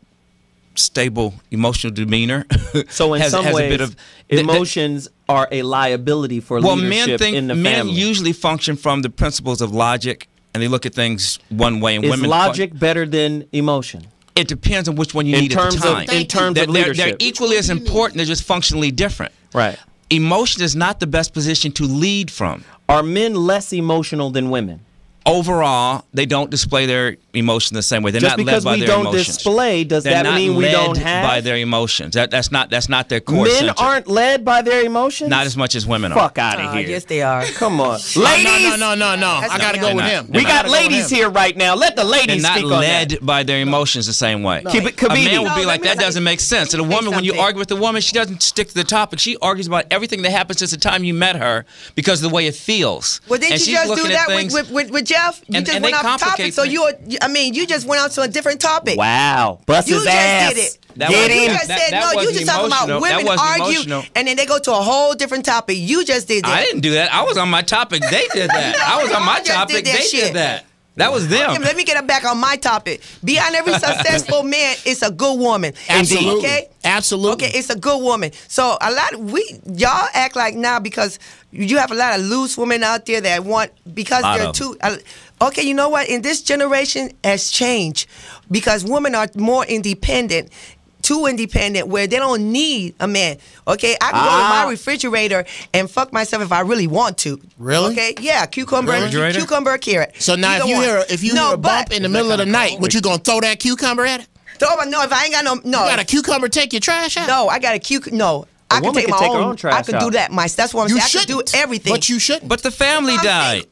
stable emotional demeanor. So in some has ways, a bit of emotions are a liability for leadership in the men family. usually function from the principles of logic, and they look at things one way. And Is women logic better than emotion? It depends on which one you need at the time. In terms of leadership, they're equally as important. They're just functionally different. Right. Emotion is not the best position to lead from. Are men less emotional than women? Overall, they don't display their emotions the same way. They're Just not because led by we their don't emotions. display, does They're that not mean we led don't have? by their emotions. That's not their core Men center. aren't led by their emotions? Not as much as women are. Fuck out of here. Yes, they are. Come on. No, Ladies! no. I gotta go with him. We got ladies here right now. Let the They're ladies not speak on led that. by their emotions the same way. Kibibi. A man will be No, like, let that me- doesn't make sense. And a woman, when you something. argue with a woman, she doesn't stick to the topic. She argues about everything that happened since the time you met her because of the way it feels. Well, didn't And you she's just do looking at that things- with Jeff? You and just they went off topic. complicate So things. you just went out to a different topic. Wow. Bust You his just ass. did it. That Get wasn't- You him. just that- said that no. You wasn't just talking about emotional. That women wasn't argue, emotional. and then they go to a whole different topic. You just did that. I didn't do that. I was on my topic. They did that. I was on my I just did topic. that They shit. did that. That was them. Okay, let me get back on my topic. Behind every successful man is a good woman. Absolutely. Okay? Absolutely. Okay, it's a good woman. So y'all act like now because you have a lot of loose women out there that want because Lot they're of too. Okay, you know what? In this generation has changed because women are more independent. Too independent where they don't need a man. Okay, I can go to my refrigerator and fuck myself if I really want to. Really? Okay, yeah, cucumber, Refrigerator? cucumber, carrot. So now if you hear a bump in the middle of the night, what you gonna throw that cucumber at it? No, if I ain't got no. You got a cucumber take your trash out? No, I got a cucumber. No, I can woman take can my take her own. own trash I can do out. that. That's what I'm You saying. I can do shouldn't. everything. But you shouldn't. But the family That's what I'm died. saying.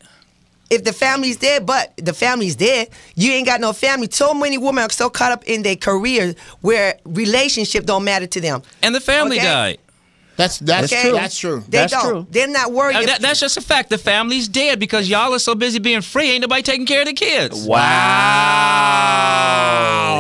If the family's dead, but the family's dead, you ain't got no family. So many women are so caught up in their career where relationship don't matter to them. And the family Okay. died. That's Okay? true. That's true. They That's don't. true. They're not worried. if- That's just a fact. The family's dead because y'all are so busy being free. Ain't nobody taking care of the kids.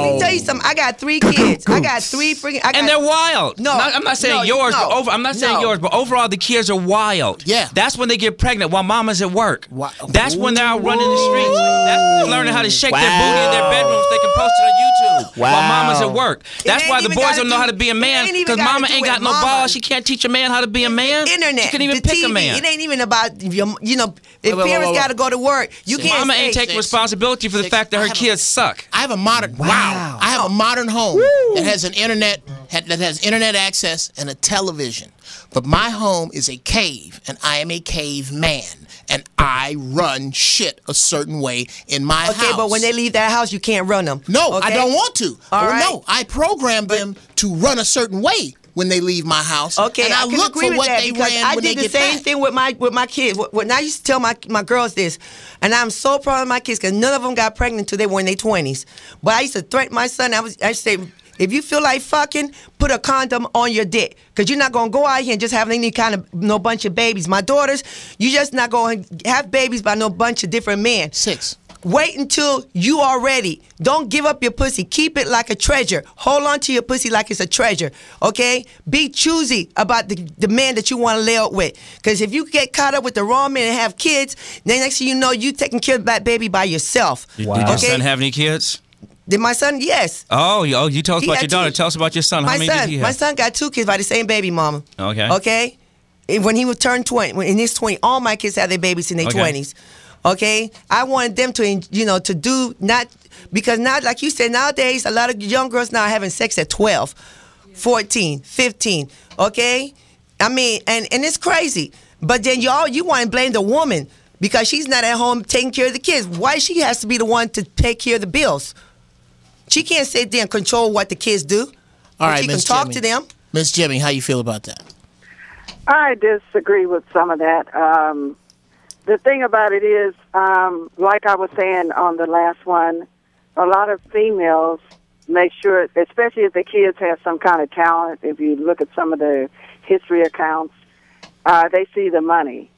Let me tell you something. I got 3 kids. I got 3 freaking. And they're wild. No, I'm not saying no, yours, no, but I'm not saying no. yours, but overall the kids are wild. Yeah. That's when they get pregnant while mama's at work. Wow. That's when they're out running the streets. That's when they're learning how to shake their booty in their bedrooms. They can post it on YouTube while mama's at work. That's ain't why the even boys gotta don't know do- how to be a it man ain't even because gotta mama do ain't with got no mama. balls. She can't teach a man how to be a man. Internet, She couldn't even the pick TV, a man. It ain't even about if wait, parents wait. got to go to work. You can't. Mama say, ain't taking Sixx. responsibility for the Sixx. fact that I her have a- kids suck. I have a modern I have a modern home that has an internet that has internet access and a television. But my home is a cave, and I am a caveman, and I run shit a certain way in my house. Okay, but when they leave that house, you can't run them. No, okay? I don't want to. All right. No, I program them to run a certain way when they leave my house. Okay, and I can look agree for with what that they because ran I when did they the get same back. thing with my kids. When I used to tell my girls this, and I'm so proud of my kids because none of them got pregnant until they were in their 20s. But I used to threaten my son. I used to say, if you feel like fucking, put a condom on your dick. Because you're not going to go out here and just have any kind of no bunch of babies. My daughters, you just not going to have babies by no bunch of different men. Sixx. Wait until you are ready. Don't give up your pussy. Keep it like a treasure. Hold on to your pussy like it's a treasure. Okay? Be choosy about the man that you want to lay out with. Because if you get caught up with the wrong man and have kids, then next thing you know, you taking care of that baby by yourself. Did your son have any kids? Did my son? Yes. Oh, you tell us He about had your daughter. 2. Tell us about your son. How My many son, did he have? my son got 2 kids by the same baby mama. Okay. Okay. And when he would turn 20, in his 20, all my kids had their babies in their Okay. 20s. Okay. I wanted them to, to do not because now, like you said, nowadays a lot of young girls now are having sex at 12, 14, 15. Okay. I mean, and it's crazy. But then you want to blame the woman because she's not at home taking care of the kids. Why she has to be the one to take care of the bills? She can't sit there and control what the kids do. All right, she can Miss talk Jimmy. to them. Miss Jimmy, how you feel about that? I disagree with some of that. The thing about it is, like I was saying on the last one, a lot of females make sure, especially if the kids have some kind of talent, if you look at some of the history accounts, they see the money.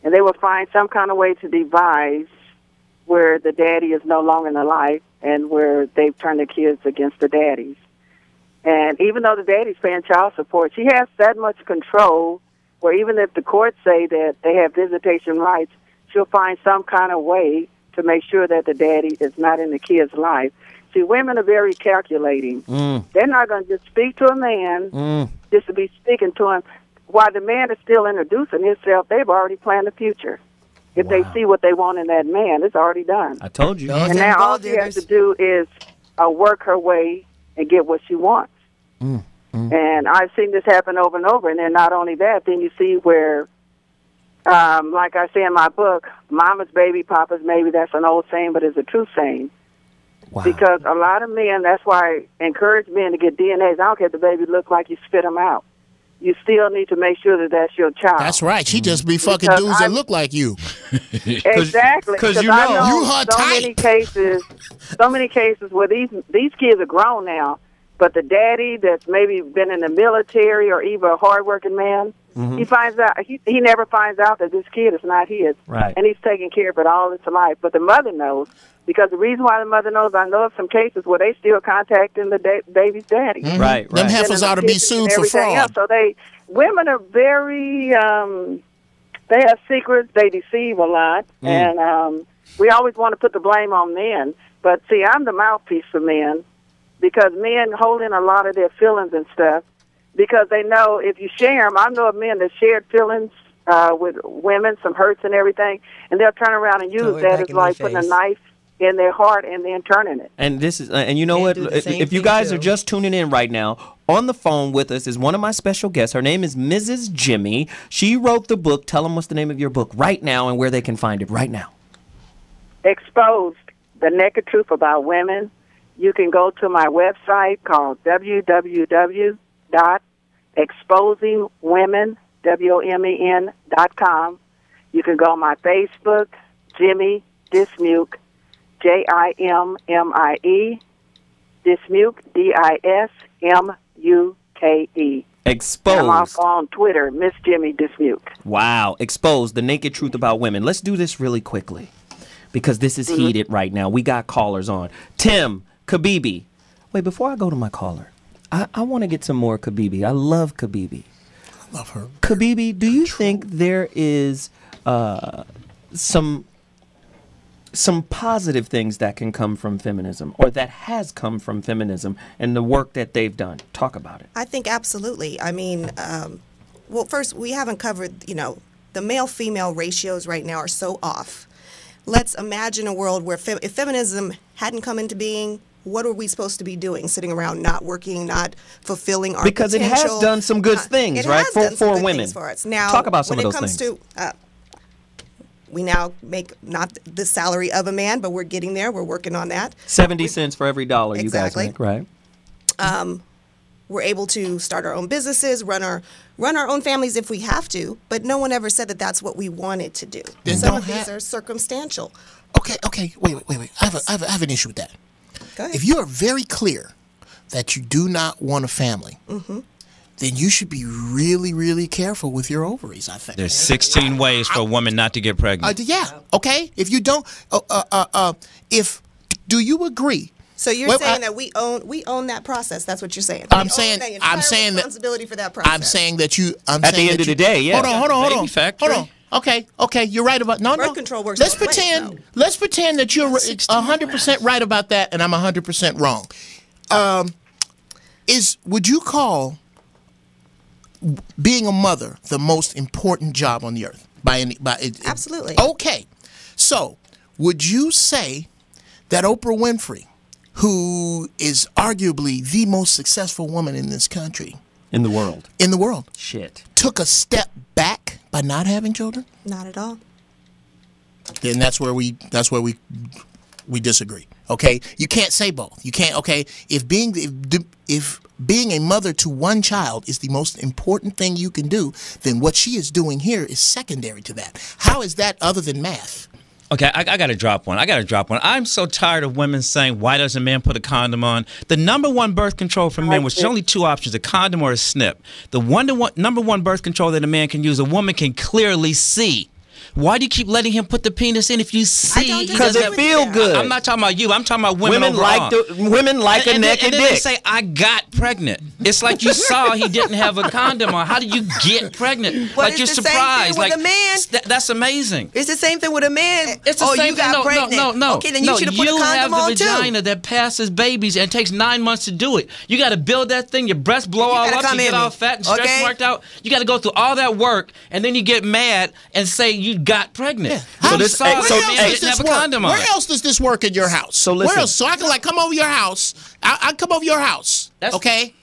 And they will find some kind of way to devise where the daddy is no longer in the life and where they've turned the kids against the daddies. And even though the daddy's paying child support, she has that much control where even if the courts say that they have visitation rights, she'll find some kind of way to make sure that the daddy is not in the kid's life. See, women are very calculating. They're not going to just speak to a man just to be speaking to him. While the man is still introducing himself, they've already planned the future. If they see what they want in that man, it's already done. I told you. And now all she has to do is work her way and get what she wants. And I've seen this happen over and over. And then not only that, then you see where, like I say in my book, mama's baby, papa's maybe, that's an old saying, but it's a true saying. Wow. Because a lot of men, that's why I encourage men to get DNAs. I don't care if the baby look like you spit them out. You still need to make sure that that's your child. That's right. She just be fucking dudes that look like you. Exactly. Because you I know you her type. So many cases where these kids are grown now, but the daddy that's maybe been in the military or even a hardworking man, he finds out he never finds out that this kid is not his, Right. and he's taking care of it all his life. But the mother knows, because the reason why the mother knows, I know of some cases where they still contacting the baby's daddy. Right. Them heifers ought to be sued for fraud. So women are very, they have secrets, they deceive a lot, and we always want to put the blame on men. But see, I'm the mouthpiece for men, because men hold in a lot of their feelings and stuff, because they know if you share them, I know of men that shared feelings with women, some hurts and everything, and they'll turn around and use that as like putting a knife in their heart and then turning it. And this is, and you know what? If you guys are just tuning in right now, on the phone with us is one of my special guests. Her name is Mrs. Jimmy. She wrote the book. Tell them what's the name of your book right now and where they can find it right now. Exposed, the naked truth about women. You can go to my website called www.exposingwomen.com. You can go on my Facebook, Jimmy Dismuke, Jimie, Dismuke, Dismuke. Exposed. I'm also on Twitter, Miss Jimmy Dismuke. Wow. Exposed, the naked truth about women. Let's do this really quickly, because this is heated right now. We got callers on. Tim, Kibibi. Wait, before I go to my caller, I want to get some more Kibibi. I love Kibibi. I love her. Kibibi, do you think there is some positive things that can come from feminism, or that has come from feminism and the work that they've done? Talk about it. I think absolutely. I mean, well, first, we haven't covered, the male-female ratios right now are so off. Let's imagine a world where if feminism hadn't come into being, what are we supposed to be doing? Sitting around not working, not fulfilling our because potential? It has done some good things, right? For women. For us. Now, talk about some of those things. When it comes to, we now make not the salary of a man, but we're getting there. We're working on that. 70 cents for every dollar exactly. You guys make, right? We're able to start our own businesses, run our own families if we have to, but no one ever said that that's what we wanted to do. Then Some of these are circumstantial. Okay. Wait. I have an issue with that. Go ahead. If you are very clear that you do not want a family, then you should be really, really careful with your ovaries, I think. There's 16 ways for a woman not to get pregnant. Yeah, okay. If you don't, do you agree? So you're saying that we own that process? That's what you're saying. I'm saying responsibility for that process. I'm saying that you. At the end of the day, yeah. Hold on. Baby factory. Hold on. Okay, you're right about birth control works. Let's both ways, pretend. though. Let's pretend that you're 100% right about that, and I'm 100% wrong. Would you call being a mother the most important job on the earth? Absolutely. Okay, so would you say that Oprah Winfrey, who is arguably the most successful woman in this country, In the world. Shit. took a step back by not having children? Not at all. Then that's where we disagree. Okay, you can't say both. You can't. Okay, if being a mother to one child is the most important thing you can do, then what she is doing here is secondary to that. How is that other than math? Okay, I got to drop one. I'm so tired of women saying, why doesn't a man put a condom on? The number one birth control for men was only two options, a condom or a snip. The number one birth control that a man can use, a woman can clearly see. Why do you keep letting him put the penis in if you see? Because it feel good. I'm not talking about you. I'm talking about women overall. Women like a naked and then dick. they say, I got pregnant. It's like you saw he didn't have a condom on. How did you get pregnant? Well, like you're it's the surprised. Same thing with like a man. That's amazing. It's the same thing with a man. It's the same you got thing. pregnant. No. Okay, then you should have put a condom on You have the vagina that passes babies and it takes 9 months to do it. You got to build that thing. Your breasts blow all up. You get all fat and stretch marked out. You got to go through all that work, and then you get mad and say you got pregnant. Yeah. So this where else does this work in your house? So listen. Where else? So I can come over your house. I come over your house. Okay.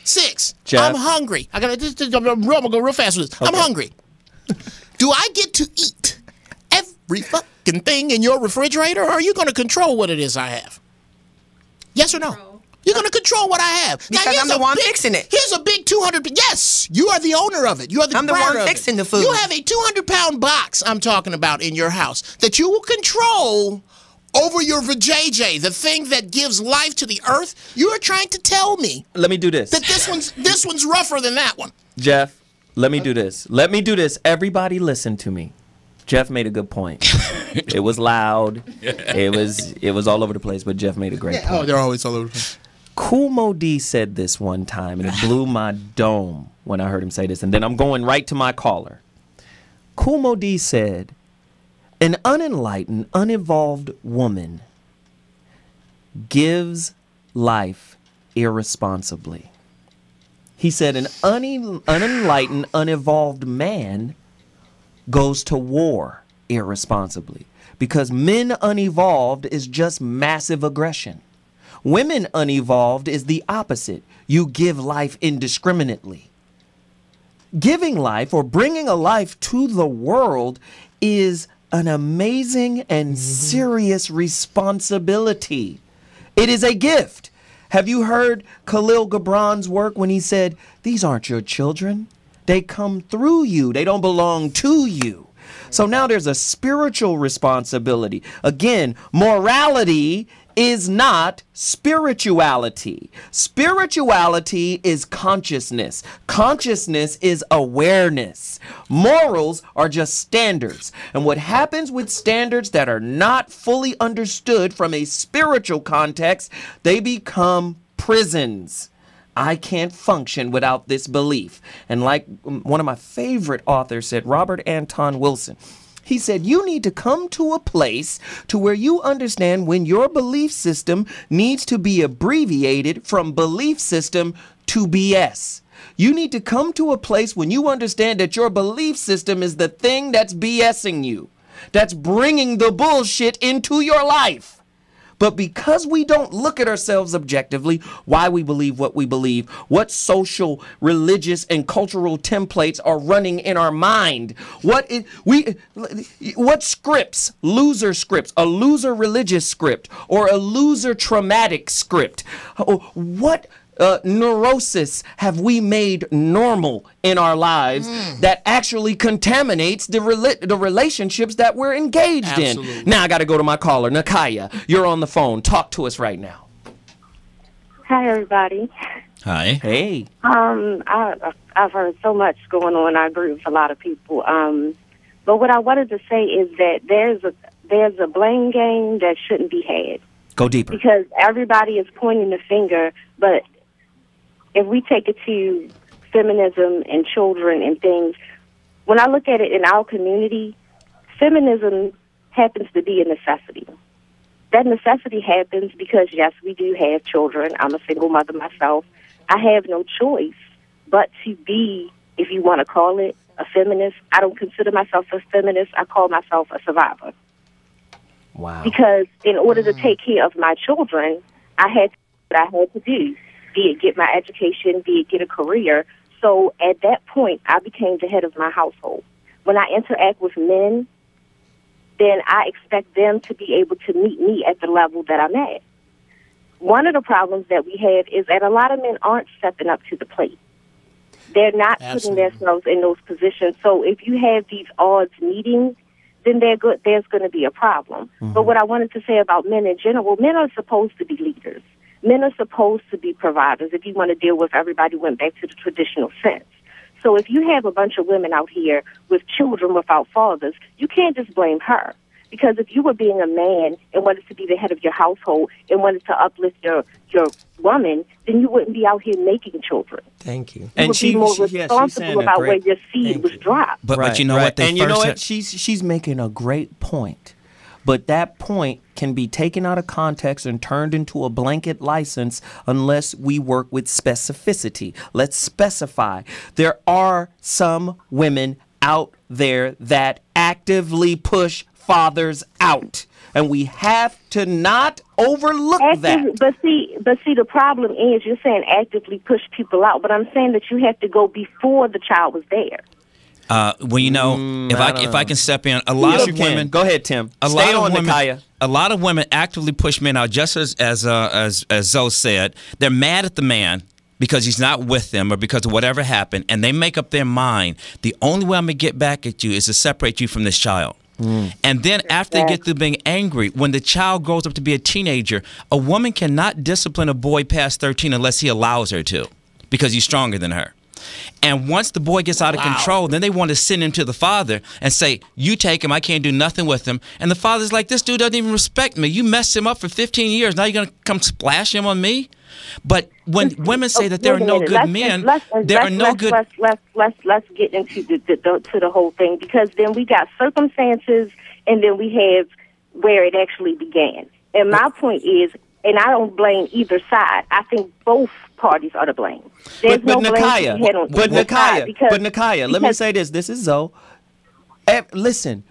Sixx. Jeff. I'm hungry. I'm gonna go real fast with this. Okay. I'm hungry. Do I get to eat every fucking thing in your refrigerator, or are you gonna control what it is I have? Yes or no? You're going to control what I have. Because I'm the one fixing it. Here's a big 200. Yes, you are the owner of it. You are the I'm the one fixing the food. You have a 200-pound box I'm talking about in your house that you will control over your vajayjay, the thing that gives life to the earth. You are trying to tell me. Let me do this. That this one's rougher than that one. Jeff, let me do this. Let me do this. Everybody listen to me. Jeff made a good point. It was loud. It was all over the place, but Jeff made a great point. Oh, they're always all over the place. Kool Mo D said this one time, and it blew my dome when I heard him say this. And then I'm going right to my caller. Kool Mo D said, an unenlightened, unevolved woman gives life irresponsibly. He said an unenlightened, unevolved man goes to war irresponsibly, because men unevolved is just massive aggression. Women unevolved is the opposite. You give life indiscriminately. Giving life or bringing a life to the world is an amazing and serious responsibility. It is a gift. Have you heard Khalil Gibran's work when he said, these aren't your children. They come through you. They don't belong to you. So now there's a spiritual responsibility. Again, morality is not spirituality. Spirituality is consciousness. Consciousness is awareness. Morals are just standards. And what happens with standards that are not fully understood from a spiritual context, they become prisons. I can't function without this belief. And like one of my favorite authors said, Robert Anton Wilson, he said, you need to come to a place to where you understand when your belief system needs to be abbreviated from belief system to BS. You need to come to a place when you understand that your belief system is the thing that's BSing you, that's bringing the bullshit into your life. But because we don't look at ourselves objectively, why we believe what we believe, what social, religious, and cultural templates are running in our mind, what scripts, loser scripts, a loser religious script, or a loser traumatic script, what neurosis have we made normal in our lives that actually contaminates the relationships that we're engaged in? Now I got to go to my caller, Nakaya. You're on the phone. Talk to us right now. Hi, everybody. Hi. Hey. I've heard so much going on. I agree with a lot of people. But what I wanted to say is that there's a blame game that shouldn't be had. Go deeper. Because everybody is pointing the finger, but if we take it to feminism and children and things, when I look at it in our community, feminism happens to be a necessity. That necessity happens because, yes, we do have children. I'm a single mother myself. I have no choice but to be, if you want to call it, a feminist. I don't consider myself a feminist. I call myself a survivor. Wow. Because in order to take care of my children, I had to do what I had to do, be it get my education, be it get a career. So at that point, I became the head of my household. When I interact with men, then I expect them to be able to meet me at the level that I'm at. One of the problems that we have is that a lot of men aren't stepping up to the plate. They're not putting themselves in those positions. So if you have these odds meetings, then there's going to be a problem. But what I wanted to say about men in general, men are supposed to be leaders. Men are supposed to be providers. If you want to deal with everybody, went back to the traditional sense. So if you have a bunch of women out here with children without fathers, you can't just blame her. Because if you were being a man and wanted to be the head of your household and wanted to uplift your woman, then you wouldn't be out here making children. Thank you. You And would be more responsible about where your seed was dropped. But you know what? And you know what? She's making a great point. But that point can be taken out of context and turned into a blanket license unless we work with specificity. Let's specify. There are some women out there that actively push fathers out. And we have to not overlook that. But see, the problem is you're saying actively push people out, but I'm saying that you have to go before the child was there. Well, you know, if I can step in, a lot of women. Go ahead, Tim. Stay on, Nakaya. A lot of women actively push men out, just as Zoe said. They're mad at the man because he's not with them or because of whatever happened, and they make up their mind, the only way I'm going to get back at you is to separate you from this child. And then after they get through being angry, when the child grows up to be a teenager, a woman cannot discipline a boy past 13 unless he allows her to, because he's stronger than her. And once the boy gets out of control, then they want to send him to the father and say, you take him, I can't do nothing with him. And the father's like, this dude doesn't even respect me. You messed him up for 15 years. Now you're going to come splash him on me? But when women say that there are no good men, there are no good... Let's get into the whole thing, because then we got circumstances and then we have where it actually began. And my point is, and I don't blame either side, I think both parties are to blame. There's no blame to be had on either side. But Nakaya, let me say this. This is Zoe. Listen,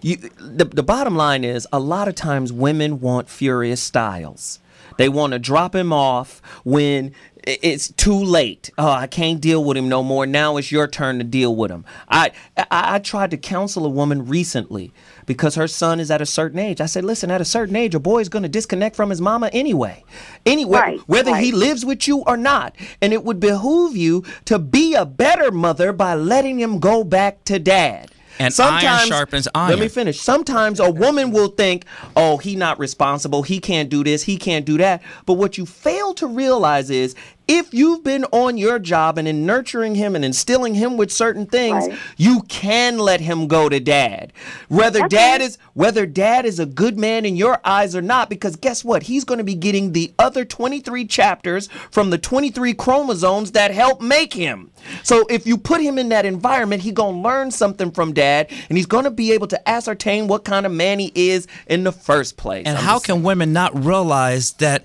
the bottom line is a lot of times women want furious styles. They want to drop him off when it's too late. Oh, I can't deal with him no more. Now it's your turn to deal with him. I tried to counsel a woman recently because her son is at a certain age. I said, listen, at a certain age, a boy is going to disconnect from his mama anyway. Whether he lives with you or not. And it would behoove you to be a better mother by letting him go back to dad. And iron sharpens iron. Let me finish. Sometimes a woman will think, oh, he not responsible. He can't do this. He can't do that. But what you fail to realize is if you've been on your job and in nurturing him and instilling him with certain things, you can let him go to dad. Whether dad is a good man in your eyes or not, because guess what? He's going to be getting the other 23 chapters from the 23 chromosomes that help make him. So if you put him in that environment, he's going to learn something from dad, and he's going to be able to ascertain what kind of man he is in the first place. And how can women not realize that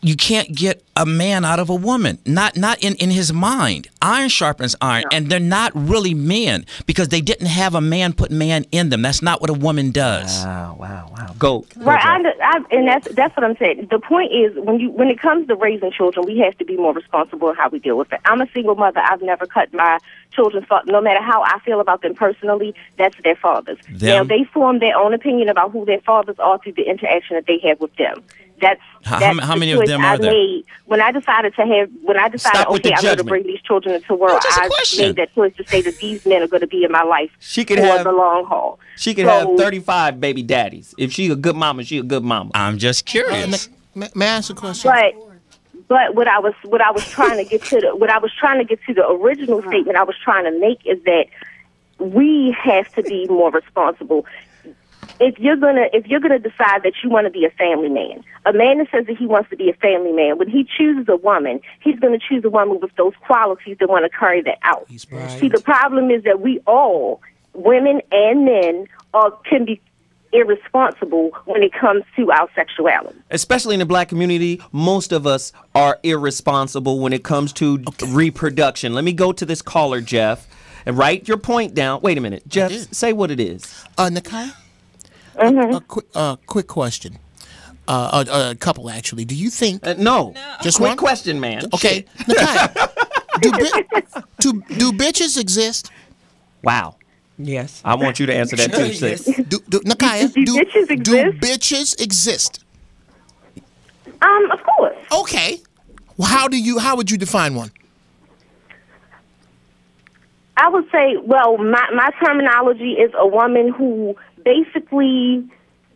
you can't get a man out of a woman, not in his mind. Iron sharpens iron, and they're not really men because they didn't have a man put man in them. That's not what a woman does. Wow. Go. Right, and that's what I'm saying. The point is, when it comes to raising children, we have to be more responsible in how we deal with it. I'm a single mother. I've never cut my children's father. No matter how I feel about them personally, that's their fathers. Now, they form their own opinion about who their fathers are through the interaction that they have with them. That's how many of them are there? When I decided, okay, I'm going to bring these children into the world, I made that choice to say that these men are going to be in my life for the long haul. She could have 35 baby daddies. If she a good mama, she a good mama. I'm just curious. May I ask a question? But what I was trying to get to the original statement I was trying to make is that we have to be more responsible. If you're gonna decide that you want to be a family man, a man that says that he wants to be a family man, when he chooses a woman, he's gonna choose a woman with those qualities that want to carry that out. Right. See, the problem is that we all, women and men, can be irresponsible when it comes to our sexuality. Especially in the black community, most of us are irresponsible when it comes to reproduction. Let me go to this caller, Jeff, and write your point down. Wait a minute, Jeff, say what it is. Nakai? A quick question. A couple, actually. Do you think... No. Just quick one? question, man. Okay. Nakai, do bitches exist? Wow. Yes. I want you to answer that too, Sixx. Nakaya, do bitches exist? Do bitches exist? Of course. Okay. Well, how would you define one? I would say, well, my terminology is a woman who basically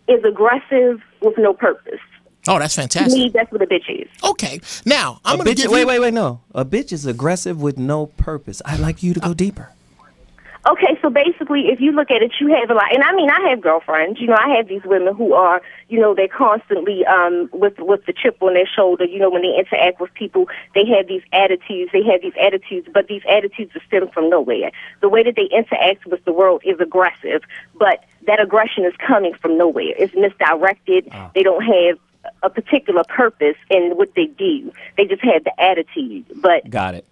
is aggressive with no purpose. Oh, that's To fantastic. me, that's what a bitch is. Okay. Now, I'm A going to bitch, give you... wait, no. A bitch is aggressive with no purpose. I'd like you to go deeper. Okay, so basically, if you look at it, you have a lot, and I mean, I have girlfriends. You know, I have these women who are, you know, they're constantly with the chip on their shoulder. You know, when they interact with people, they have these attitudes. But these attitudes are stem from nowhere. The way that they interact with the world is aggressive, but that aggression is coming from nowhere. It's misdirected. They don't have a particular purpose in what they do. They just have the attitude, but Got it.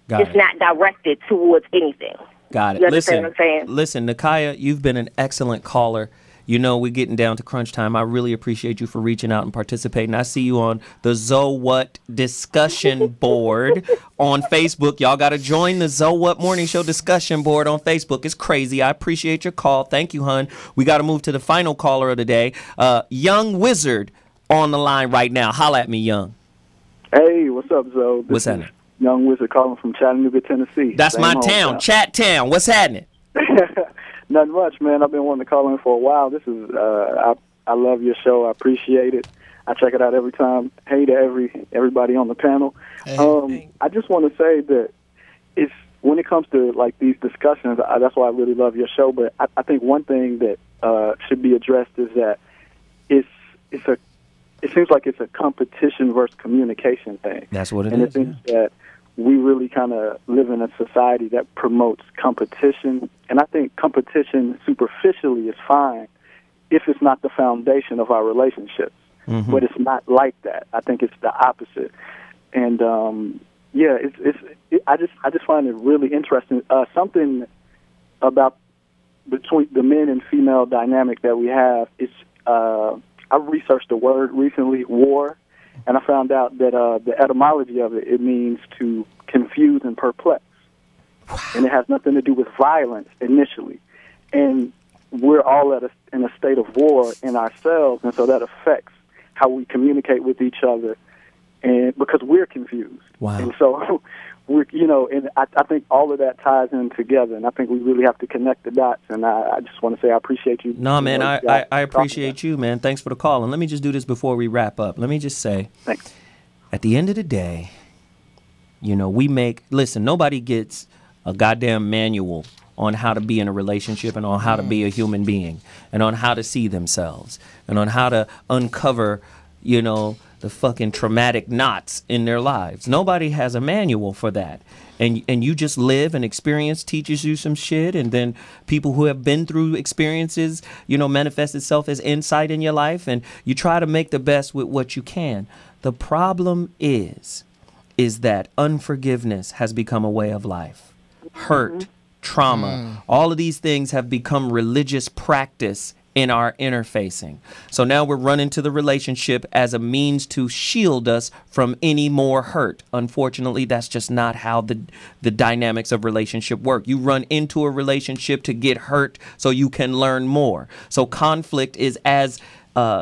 it's not directed towards anything. Got it. You understand what I'm saying? Listen, Nakaya, you've been an excellent caller. You know, we're getting down to crunch time. I really appreciate you for reaching out and participating. I see you on the Zo What discussion board on Facebook. Y'all got to join the Zo What Morning Show discussion board on Facebook. It's crazy. I appreciate your call. Thank you, hun. We got to move to the final caller of the day. Young Wizard on the line right now. Holla at me, Young. Hey, what's up, Zo? What's happening? Young Wizard calling from Chattanooga, Tennessee. That's Same my hometown. town, Chat Town. What's happening? Nothing much, man. I've been wanting to call in for a while. This is I love your show. I appreciate it. I check it out every time. Hey to everybody on the panel. I just want to say that it's when it comes to like these discussions, that's why I really love your show. But I think one thing that should be addressed is that it seems like it's a competition versus communication thing. That's what it and is. And I think that we really kind of live in a society that promotes competition. And I think competition superficially is fine if it's not the foundation of our relationships. Mm-hmm. But it's not like that. I think it's the opposite. And I just find it really interesting. Something about between the men and female dynamic that we have is I researched the word recently, war, and I found out that the etymology of it means to confuse and perplex. Wow. And it has nothing to do with violence initially. And we're all in a state of war in ourselves, and so that affects how we communicate with each other, and because we're confused. Wow. And so and I think all of that ties in together, and I think we really have to connect the dots, and I just want to say I appreciate you. No, man, I appreciate you, man. Thanks for the call. And let me just do this before we wrap up. Let me just say, thanks. At the end of the day, listen, nobody gets a goddamn manual on how to be in a relationship and on how to be a human being and on how to see themselves and on how to uncover, the fucking traumatic knots in their lives. Nobody has a manual for that. And you just live, and experience teaches you some shit, and then people who have been through experiences, manifest itself as insight in your life, and you try to make the best with what you can. The problem is that unforgiveness has become a way of life. Hurt, trauma, all of these things have become religious practice in our interfacing. So now we're running to the relationship as a means to shield us from any more hurt. Unfortunately, that's just not how the dynamics of relationship work. You run into a relationship to get hurt so you can learn more. So conflict is as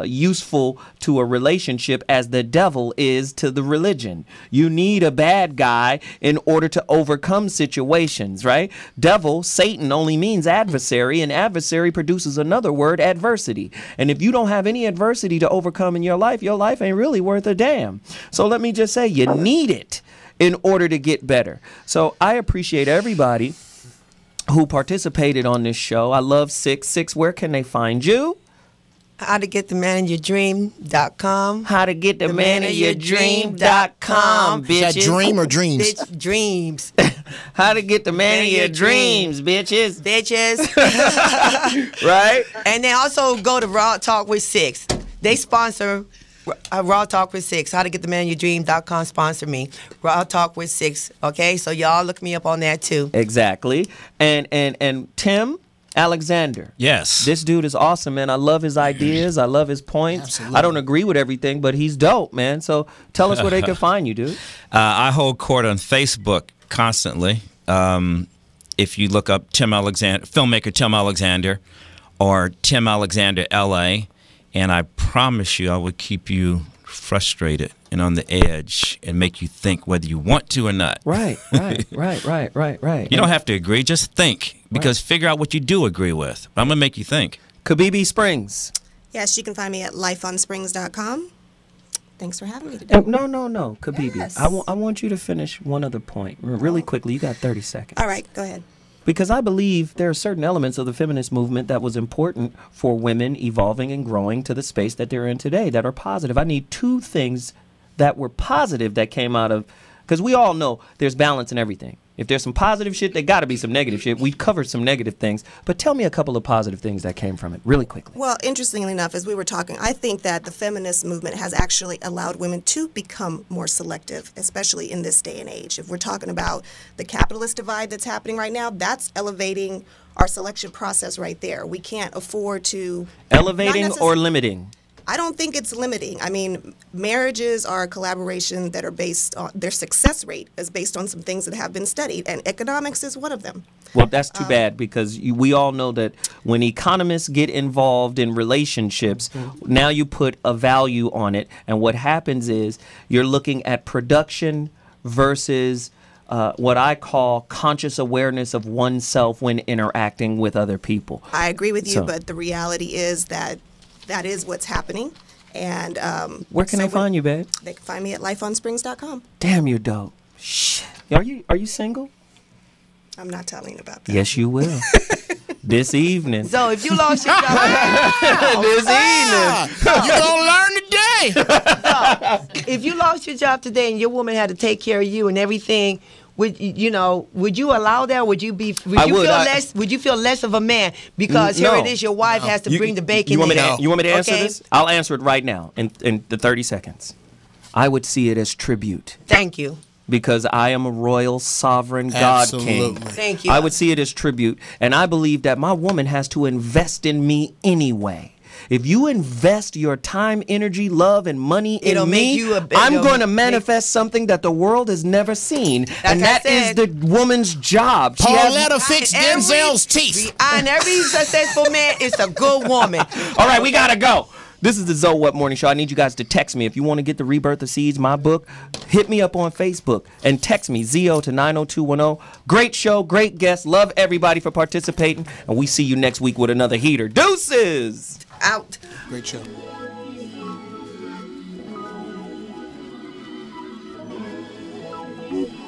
useful to a relationship as the devil is to the religion. You need a bad guy in order to overcome situations, right? Devil, Satan, only means adversary, and adversary produces another word, adversity. And if you don't have any adversity to overcome in your life ain't really worth a damn. So let me just say, you need it in order to get better. So I appreciate everybody who participated on this show. I love Sixx. Sixx, where can they find you? How to get the man of your dream.com. How to get the man of your dream.com, bitches. Is that dream or dreams? Bitch, dreams. How to get the man of your dreams, bitches. Bitches. Right? And then also go to Raw Talk with Sixx. They sponsor Raw Talk with Sixx. How to get the man of your dream.com sponsor me. Raw Talk with Sixx. Okay? So y'all look me up on that too. Exactly. And Tim Alexander. Yes. This dude is awesome, man. I love his ideas. I love his points. Absolutely. I don't agree with everything, but he's dope, man. So tell us where they can find you, dude. I hold court on Facebook constantly. If you look up filmmaker Tim Alexander or Tim Alexander LA, and I promise you I will keep you frustrated and on the edge and make you think whether you want to or not. Right. You don't have to agree, just think, because figure out what you do agree with. I'm going to make you think. Kibibi Springs. Yes, you can find me at lifeonsprings.com. Thanks for having me today. No, Kibibi. Yes. I want you to finish one other point really quickly. You got 30 seconds. All right, go ahead. Because I believe there are certain elements of the feminist movement that was important for women evolving and growing to the space that they're in today that are positive. I need 2 things that were positive that came out of, because we all know there's balance in everything. If there's some positive shit, there got to be some negative shit. We've covered some negative things, but tell me a couple of positive things that came from it really quickly. Well, interestingly enough, as we were talking, I think that the feminist movement has actually allowed women to become more selective, especially in this day and age. If we're talking about the capitalist divide that's happening right now, that's elevating our selection process right there. We can't afford to... Elevating or limiting? I don't think it's limiting. I mean, marriages are a collaboration that are based on, their success rate is based on some things that have been studied, and economics is one of them. Well, that's too bad, because we all know that when economists get involved in relationships, now you put a value on it, and what happens is you're looking at production versus what I call conscious awareness of oneself when interacting with other people. I agree with you, but the reality is that that is what's happening. And where can they find you, babe? They can find me at lifeonsprings.com. Damn, you're dope. Shit. Are you single? I'm not telling you about that. Yes, you will. This evening. So if you lost your job, this evening, you're gonna learn today. if you lost your job today and your woman had to take care of you and everything, would you allow that? Would you feel less of a man because here it is, your wife has to bring the bacon? You want me to answer Okay? this? I'll answer it right now in the 30 seconds. I would see it as tribute. Thank you. Because I am a royal, sovereign God King. Thank you. I would see it as tribute. And I believe that my woman has to invest in me anyway. If you invest your time, energy, love, and money in me, I'm going to manifest something that the world has never seen. And that is the woman's job. Pauletta fixed Denzel's teeth. And every successful man is a good woman. All right, we got to go. This is the Zoe What Morning Show. I need you guys to text me. If you want to get the Rebirth of Seeds, my book, hit me up on Facebook and text me, ZO to 90210. Great show, great guest. Love everybody for participating. And we see you next week with another heater. Deuces! Out. Great show. Thank you.